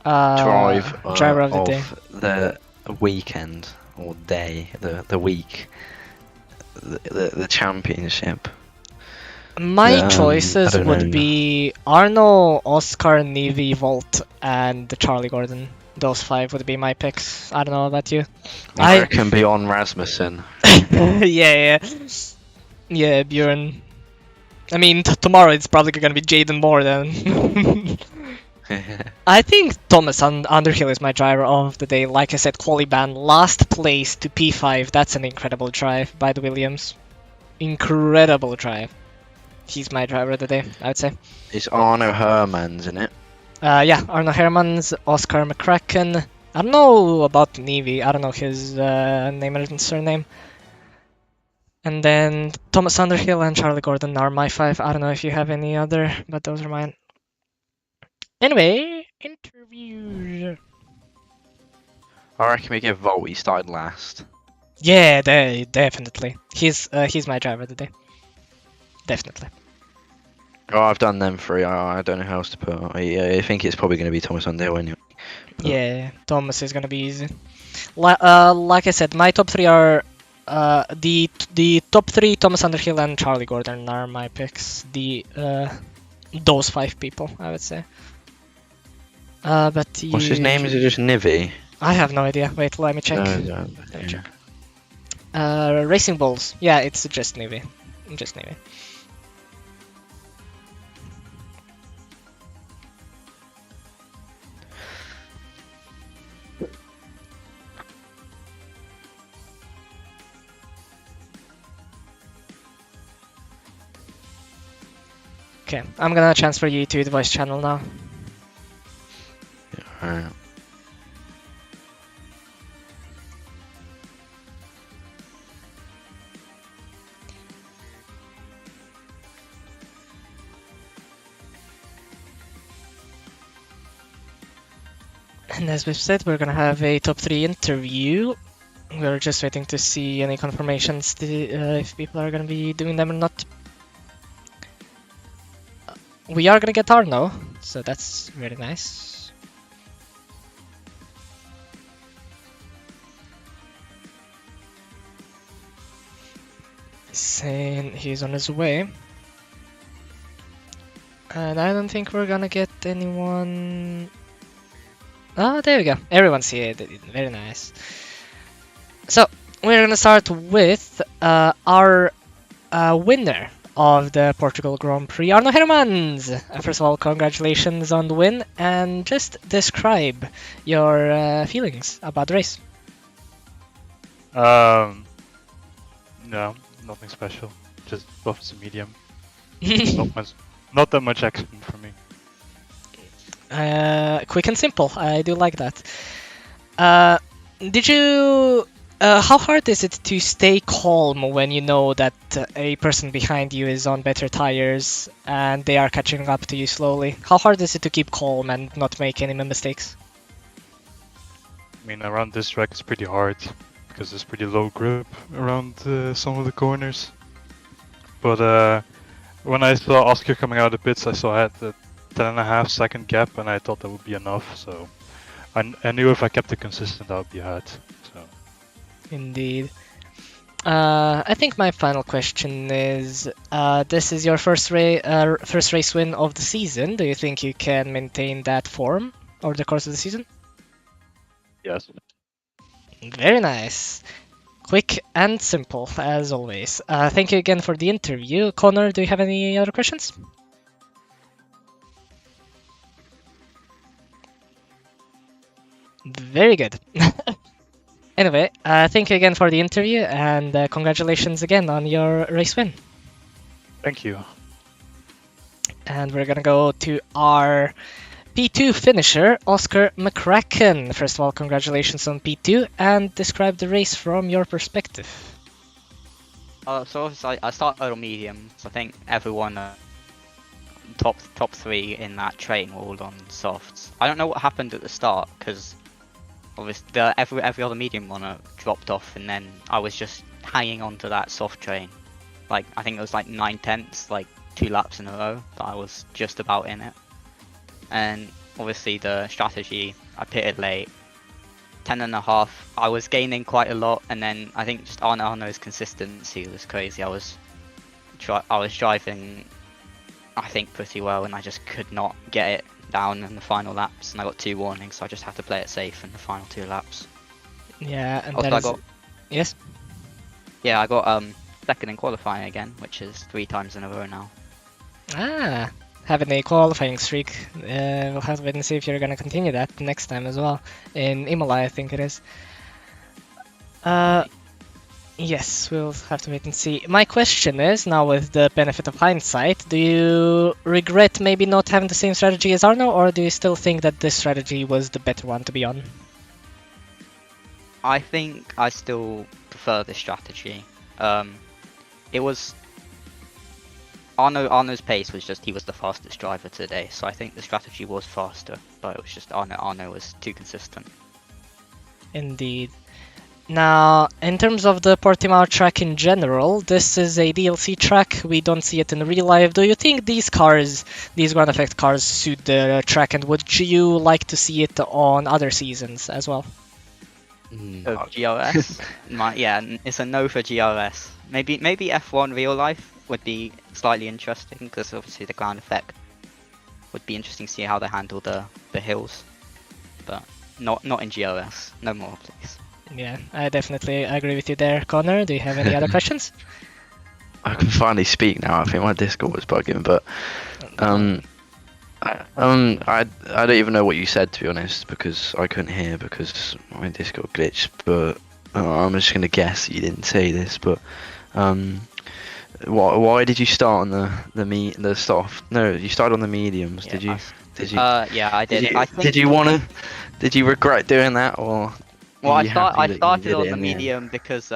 Drive driver of the day. the weekend or day, the week, the championship. My choices I don't would know. be Arno, Oscar, Nivi, Volt, and Charlie Gordon. Those 5 would be my picks. I don't know about you. I reckon beyond Rasmussen. Yeah, Bjorn. I mean, tomorrow it's probably gonna be Jaden Moore then. I think Thomas Underhill is my driver of the day. Like I said, quali ban, last place to P5. That's an incredible drive by the Williams. Incredible drive. He's my driver of the day, I would say. It's Arno Hermans in it. Yeah, Arno Hermans, Oscar McCracken. I don't know about Nivi. I don't know his name and surname. And then Thomas Underhill and Charlie Gordon are my 5. I don't know if you have any other, but those are mine. Anyway, interviews. I reckon we give Volt. He started last. Yeah, definitely. He's my driver of the day. Definitely. Oh, I've done them 3. I don't know how else to put. I think it's probably going to be Thomas Underhill anyway. Yeah, Thomas is gonna be easy. Like I said, my top 3 are the top 3. Thomas Underhill and Charlie Gordon are my picks. Those 5 people, I would say. But What's his name? Is it just Nivi? I have no idea. Wait, let me check. Yeah. Check. Racing Bulls. Yeah, it's just Nivi. Just Nivi. Okay, I'm gonna transfer you to the voice channel now. And as we've said, we're gonna have a top 3 interview. We're just waiting to see any confirmations if people are gonna be doing them or not. We are gonna get Arno, so that's very nice. Saying he's on his way. And I don't think we're gonna get anyone. Oh, there we go. Everyone's here. Very nice. So, we're gonna start with our winner of the Portugal Grand Prix, Arno Hermans. First of all, congratulations on the win, and just describe your feelings about the race. No, nothing special. Just buffs and medium. Not that much action for me. Quick and simple. I do like that. Did you? How hard is it to stay calm when you know that a person behind you is on better tires and they are catching up to you slowly? How hard is it to keep calm and not make any mistakes? I mean, around this track it's pretty hard because there's pretty low grip around some of the corners. But when I saw Oscar coming out of the pits, I saw I had the 10.5 second gap, and I thought that would be enough. So I knew if I kept it consistent, that would be ahead. So. Indeed. I think my final question is: this is your first race win of the season. Do you think you can maintain that form over the course of the season? Yes. Very nice. Quick and simple, as always. Thank you again for the interview. Connor, do you have any other questions? Very good. Anyway, thank you again for the interview, and congratulations again on your race win. Thank you. And we're gonna go to our P2 finisher, Oscar McCracken. First of all, congratulations on P2, and describe the race from your perspective. So obviously I started on medium, so I think everyone top 3 in that train were all on softs. I don't know what happened at the start, because obviously every other medium runner dropped off, and then I was just hanging on to that soft train. Like, I think it was like 9/10, like 2 laps in a row that I was just about in it. And obviously the strategy, I pitted late, 10.5, I was gaining quite a lot, and then I think just Arno's consistency was crazy. I was driving, I think, pretty well, and I just could not get it down in the final laps, and I got 2 warnings, so I just had to play it safe in the final 2 laps. Yeah, and Also, that is... Yes? Yeah, I got second in qualifying again, which is 3 times in a row now. Ah, having a qualifying streak. We'll have to wait and see if you're gonna continue that next time as well. In Imola, I think it is. Yes, we'll have to wait and see. My question is, now with the benefit of hindsight, do you regret maybe not having the same strategy as Arno, or do you still think that this strategy was the better one to be on? I think I still prefer this strategy. It was... Arno's pace was just, he was the fastest driver today, so I think the strategy was faster, but it was just Arno was too consistent. Indeed. Now, in terms of the Portimao track in general, this is a DLC track, we don't see it in real life. Do you think these cars, these ground effect cars, suit the track, and would you like to see it on other seasons as well? GRS? Yeah, it's a no for GRS. Maybe F1 real life would be slightly interesting, because obviously the ground effect would be interesting to see how they handle the hills, but not in GRS. No more, please. Yeah, I definitely agree with you there. Connor, do you have any other questions? I can finally speak now. I think my Discord was bugging, but I don't even know what you said, to be honest, because I couldn't hear because my Discord glitched. But I'm just gonna guess that you didn't say this, but why did you start on the soft? No, you started on the mediums. Yeah, Did you? Yeah, I did. Did you regret doing that, or? Well, I started on the medium because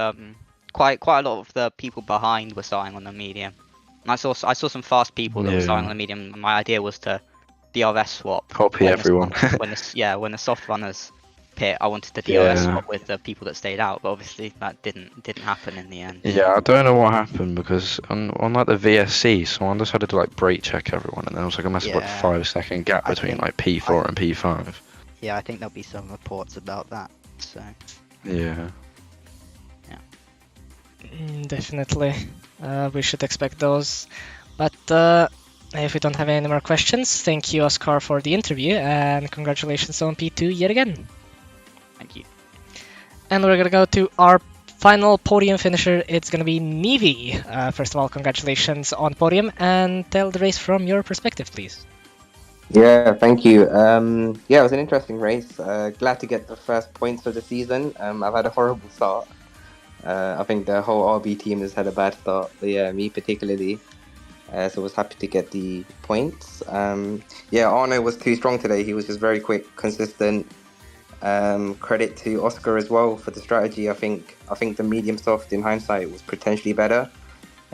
quite a lot of the people behind were starting on the medium, and I saw some fast people that were starting on the medium. And my idea was to DRS swap. Copy when the everyone. when the soft runners pit, I wanted the DRS Yeah. swap with the people that stayed out, but obviously that didn't happen in the end. Yeah, I don't know what happened because on like the VSC, someone decided to like brake check everyone, and there was like a massive like Yeah. 5-second gap I between think- like P4 and P5. Yeah, I think there'll be some reports about that. So Yeah. Definitely. We should expect those. But if we don't have any more questions, thank you, Oscar, for the interview, and congratulations on P2 yet again. Thank you. And we're gonna go to our final podium finisher. It's gonna be Nivi. First of all, congratulations on podium, and tell the race from your perspective, please. Yeah, thank you. Yeah, it was an interesting race. Glad to get the first points for the season. I've had a horrible start. I think the whole RB team has had a bad start, but yeah, me particularly. So I was happy to get the points. Yeah, Arno was too strong today. He was just very quick, consistent. Credit to Oscar as well for the strategy. I think the medium soft in hindsight was potentially better.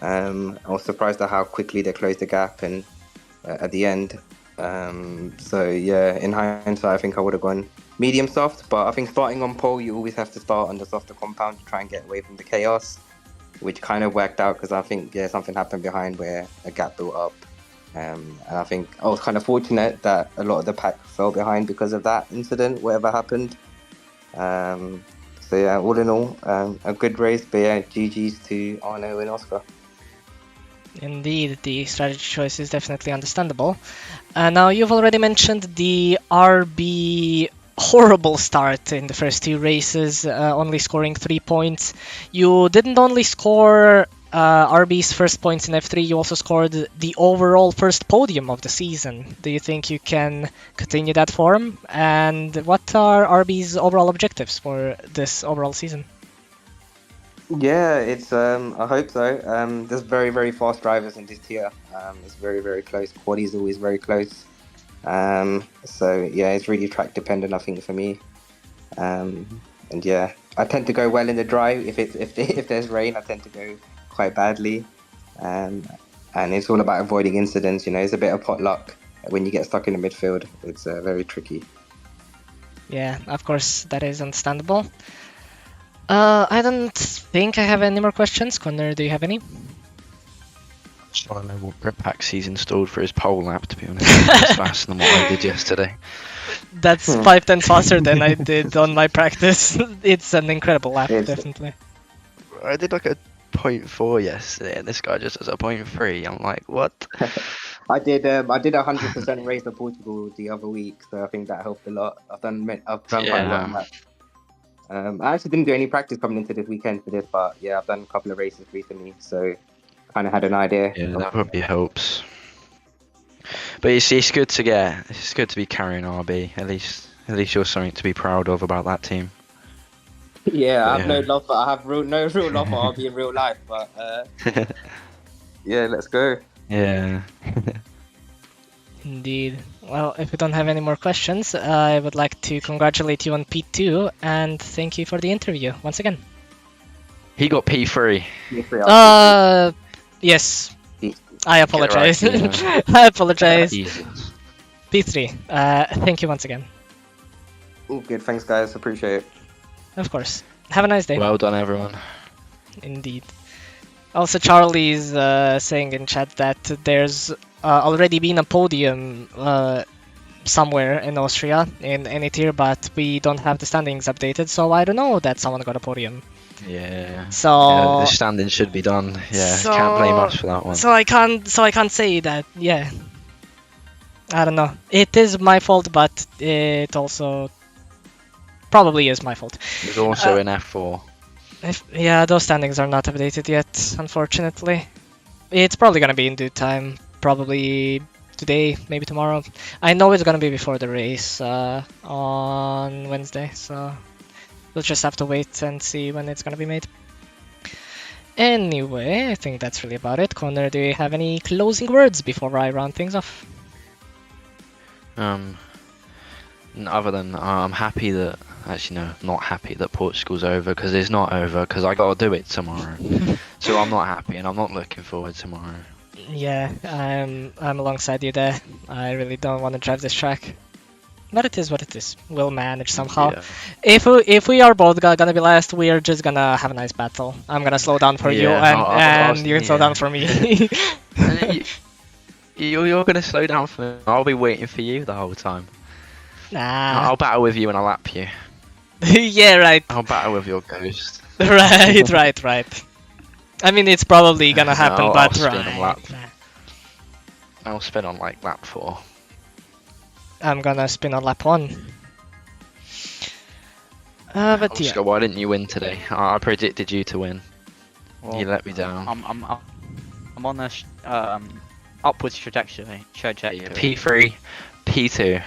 I was surprised at how quickly they closed the gap and at the end. So yeah, in hindsight, I think I would have gone medium soft, but I think starting on pole, you always have to start on the softer compound to try and get away from the chaos, which kind of worked out because I think something happened behind where a gap built up. And I think I was kind of fortunate that a lot of the pack fell behind because of that incident, whatever happened. So yeah, all in all, a good race, but yeah, GG's to Arno and Oscar. Indeed, the strategy choice is definitely understandable. Now, you've already mentioned the RB horrible start in the first two races, only scoring 3 points. You didn't only score RB's first points in F3, you also scored the overall first podium of the season. Do you think you can continue that form? And what are RB's overall objectives for this overall season? Yeah, it's I hope so. There's very, very fast drivers in this tier. It's very, very close. Quaddy's always very close. So yeah, it's really track dependent, I think, for me. And yeah, I tend to go well in the drive. If there's rain, I tend to go quite badly. And it's all about avoiding incidents. You know, it's a bit of pot luck when you get stuck in the midfield. It's very tricky. Yeah, of course, that is understandable. I don't think I have any more questions. Connor, do you have any? Just want to know what grip packs he's installed for his pole lap, to be honest. It's faster than what I did yesterday. That's 5 times faster than I did on my practice. It's an incredible lap, definitely. I did like a 0.4 yesterday, and this guy just has a 0.3. I'm like, what? I did 100% race to Portugal the other week, so I think that helped a lot. I've done quite a lot on that. I actually didn't do any practice coming into this weekend for this, but yeah, I've done a couple of races recently, so kind of had an idea. Yeah, that probably helps. But it's good to be carrying RB. At least you're something to be proud of about that team. Yeah, I have no love for no real love for RB in real life, but yeah, let's go. Yeah. Indeed. Well, if we don't have any more questions, I would like to congratulate you on P2 and thank you for the interview once again. He got P3. Yes. I apologize. Right, I apologize. Jesus. P3. Thank you once again. All good, thanks guys, appreciate it. Of course. Have a nice day. Well done, everyone. Indeed. Also, Charlie's saying in chat that there's already been a podium somewhere in Austria in any tier, but we don't have the standings updated, so I don't know that someone got a podium. Yeah. So the standing should be done. Yeah, can't blame us for that one. So I can't say that. Yeah. I don't know. It is my fault, but it also probably is my fault. There's also an F4. Yeah, those standings are not updated yet, unfortunately. It's probably gonna be in due time. Probably today, maybe tomorrow. I know it's gonna be before the race on Wednesday, so we'll just have to wait and see when it's gonna be made. Anyway, I think that's really about it. Connor, do you have any closing words before I round things off? Other than I'm happy that, actually no, not happy that Portugal's over, because it's not over, because I gotta do it tomorrow. So I'm not happy and I'm not looking forward tomorrow. Yeah, I'm alongside you there. I really don't want to drive this track. But it is what it is. We'll manage somehow. Yeah. If we are both gonna be last, we are just gonna have a nice battle. I'm gonna slow down for you, Yeah, and, I was- and you can slow down for me. And you're gonna slow down for me. I'll be waiting for you the whole time. Nah. I'll battle with you and I'll lap you. Yeah, right. I'll battle with your ghost. Right. I mean, it's probably gonna happen, I'll but spin and right. lap. I'll spin on like lap 4. I'm gonna spin on lap 1. But yeah. Oscar, why didn't you win today? I predicted you to win. Well, You let me down. I'm on a upwards trajectory. Yeah, P3, P2.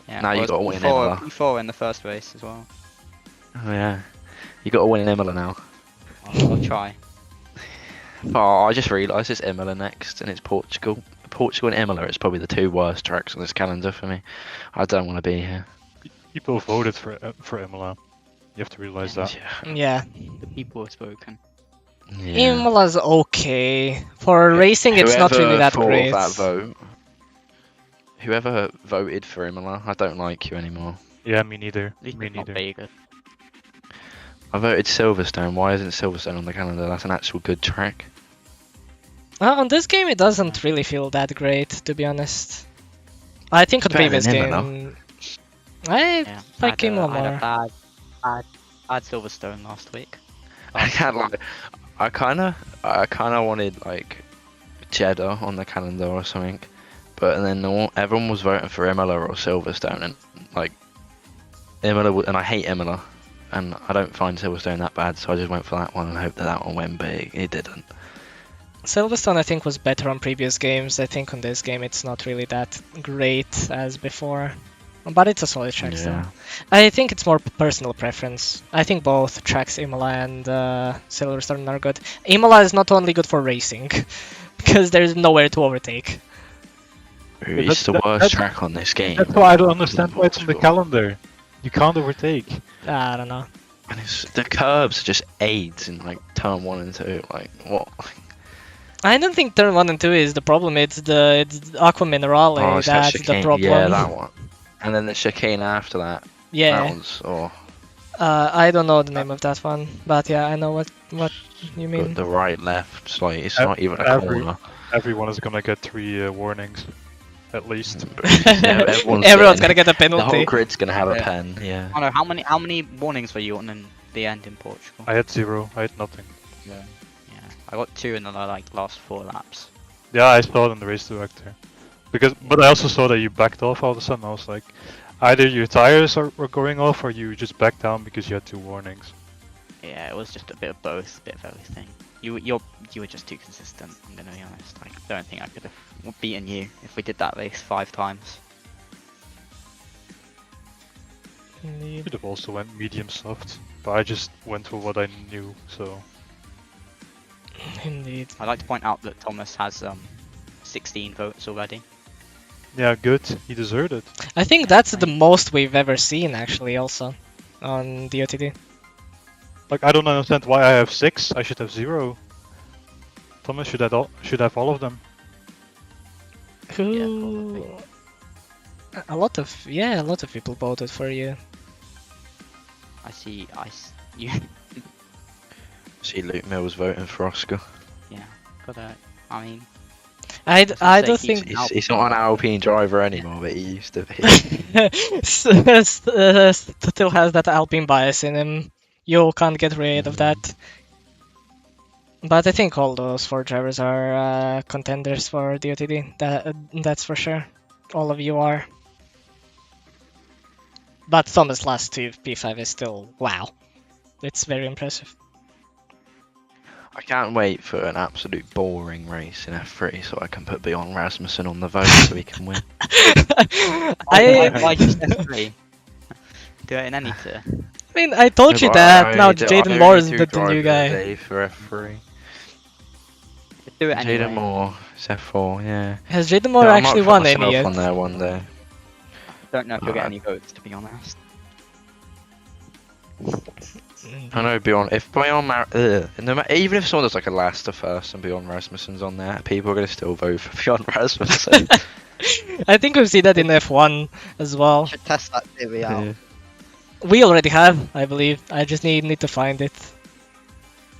Yeah, Now you well, gotta win P4, Imola. P4 in the first race as well. Oh yeah. You gotta win Imola now. I'll try. Oh, I just realised it's Imola next and it's Portugal. Portugal and Imola is probably the 2 worst tracks on this calendar for me. I don't want to be here. People voted for Imola. You have to realize that. Yeah. The people have spoken. Yeah. Imola's okay. For racing, it's not really that thought great. Of that vote, whoever voted for Imola, I don't like you anymore. Yeah, me neither. At least Me it's not neither. Vegas. I voted Silverstone. Why isn't Silverstone on the calendar? That's an actual good track. On this game, it doesn't really feel that great, to be honest. I think on Better previous than Imola. game, I Yeah, like I had Imola a more. bad Silverstone last week. I can't lie. I kind of wanted like Jeddah on the calendar or something, but then everyone was voting for Imola or Silverstone, and like and I hate Imola, and I don't find Silverstone that bad, so I just went for that one and hoped that one went big. It didn't. Silverstone, I think, was better on previous games. I think on this game, it's not really that great as before. But it's a solid track still. Yeah. I think it's more personal preference. I think both tracks, Imola and Silverstone, are good. Imola is not only good for racing, because there's nowhere to overtake. It's the worst track on this game. That's why I don't understand why it's on the calendar. You can't overtake. I don't know. And the curbs are just aids in like turn 1 and 2. Like what? I don't think turn 1 and 2 is the problem. It's Aqua Minerale It's that that's the chicane. problem. Yeah, that one. And then the chicane after that. Yeah. That one's I don't know the name of that one, but yeah, I know what you mean. the right left. It's like it's Ev- not even a every- corner. Everyone is gonna get 3 warnings, at least. Yeah, Everyone's gonna get a The whole penalty. grid's gonna have a Yeah. pen. Yeah. I don't know how many warnings were you on in the end in Portugal? I had 0. I had nothing. Yeah, I got 2 in the last 4 laps. Yeah, I saw it in the race director. But I also saw that you backed off all of a sudden. I was like, either your tires were going off, or you just backed down because you had 2 warnings. Yeah, it was just a bit of both, a bit of everything. You were just too consistent. I'm gonna be honest. I don't think I could have beaten you if we did that race 5 times. Indeed. Could have also went medium soft, but I just went for what I knew. So Indeed. I'd like to point out that Thomas has 16 votes already. yeah, good. He deserved it. I think that's the most we've ever seen, actually, also, on DOTD. Like, I don't understand why I have 6. I should have 0. Thomas should have all of them. Who? A lot of people voted for you. You. See, Luke Mills voting for Oscar. Yeah, but I mean, I say don't he's- think He's not an Alpine driver anymore, but he used to be. still has that Alpine bias in him. You can't get rid of that. But I think all those 4 drivers are contenders for DOTD. That's for sure. All of you are. But Thomas' last 2 P5 is still wow. It's very impressive. I can't wait for an absolute boring race in F3 so I can put Bjorn Rasmussen on the vote so he can win. why just F3? Do it in any tier. I mean, I told you that. Now Jaden Moore is the new guy. For F3. Just do it anyway. Jaden Moore, is F4, yeah. Has Jaden Moore Yeah, I actually might won put any myself yet? on there one day. Don't know if you'll get Alright. any votes, to be honest. I know Bjorn. If Bjorn, even if someone does like a last to first and Bjorn Rasmussen's on there, people are gonna still vote for Bjorn Rasmussen. I think we've seen that in F1 as well. Should test that theory out. Yeah. We already have, I believe. I just need to find it.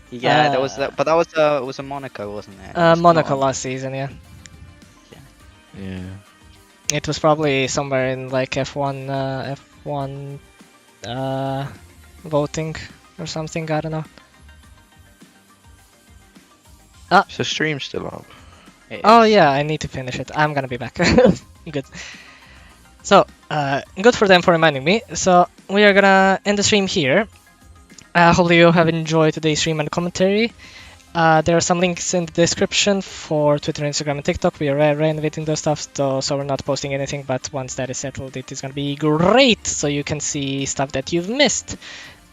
Yeah, there was that, but that was it was a Monaco, wasn't it? It was Monaco not- last season, yeah. Yeah. It was probably somewhere in like F1 voting or something. I don't know. Is the stream still up? It Oh is. yeah, I need to finish it. I'm gonna be back. Good. So, good for them for reminding me. So, we are gonna end the stream here. Hopefully you have enjoyed today's stream and commentary. There are some links in the description for Twitter, Instagram, and TikTok. We are renovating those stuff, so we're not posting anything, but once that is settled, it is gonna be great, so you can see stuff that you've missed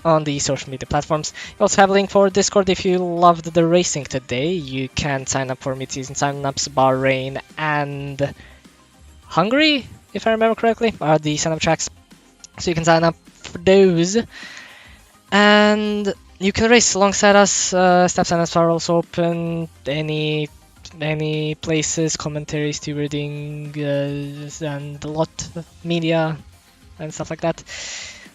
on the social media platforms. You also have a link for Discord if you loved the racing today. You can sign up for mid-season sign-ups. Bahrain and Hungary, if I remember correctly, are the sign-up tracks. So you can sign up for those. And you can race alongside us. Staff sign-ups are also open. Any places, commentary, stewarding, and a lot of media and stuff like that.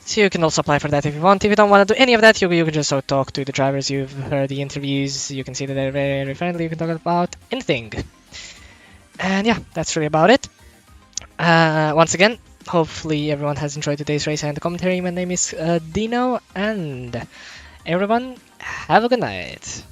So you can also apply for that if you want. If you don't want to do any of that, you can just talk to the drivers. You've heard the interviews. You can see that they're very, very friendly. You can talk about anything. And yeah, that's really about it. Once again, hopefully everyone has enjoyed today's race and the commentary. My name is Dino, and everyone, have a good night.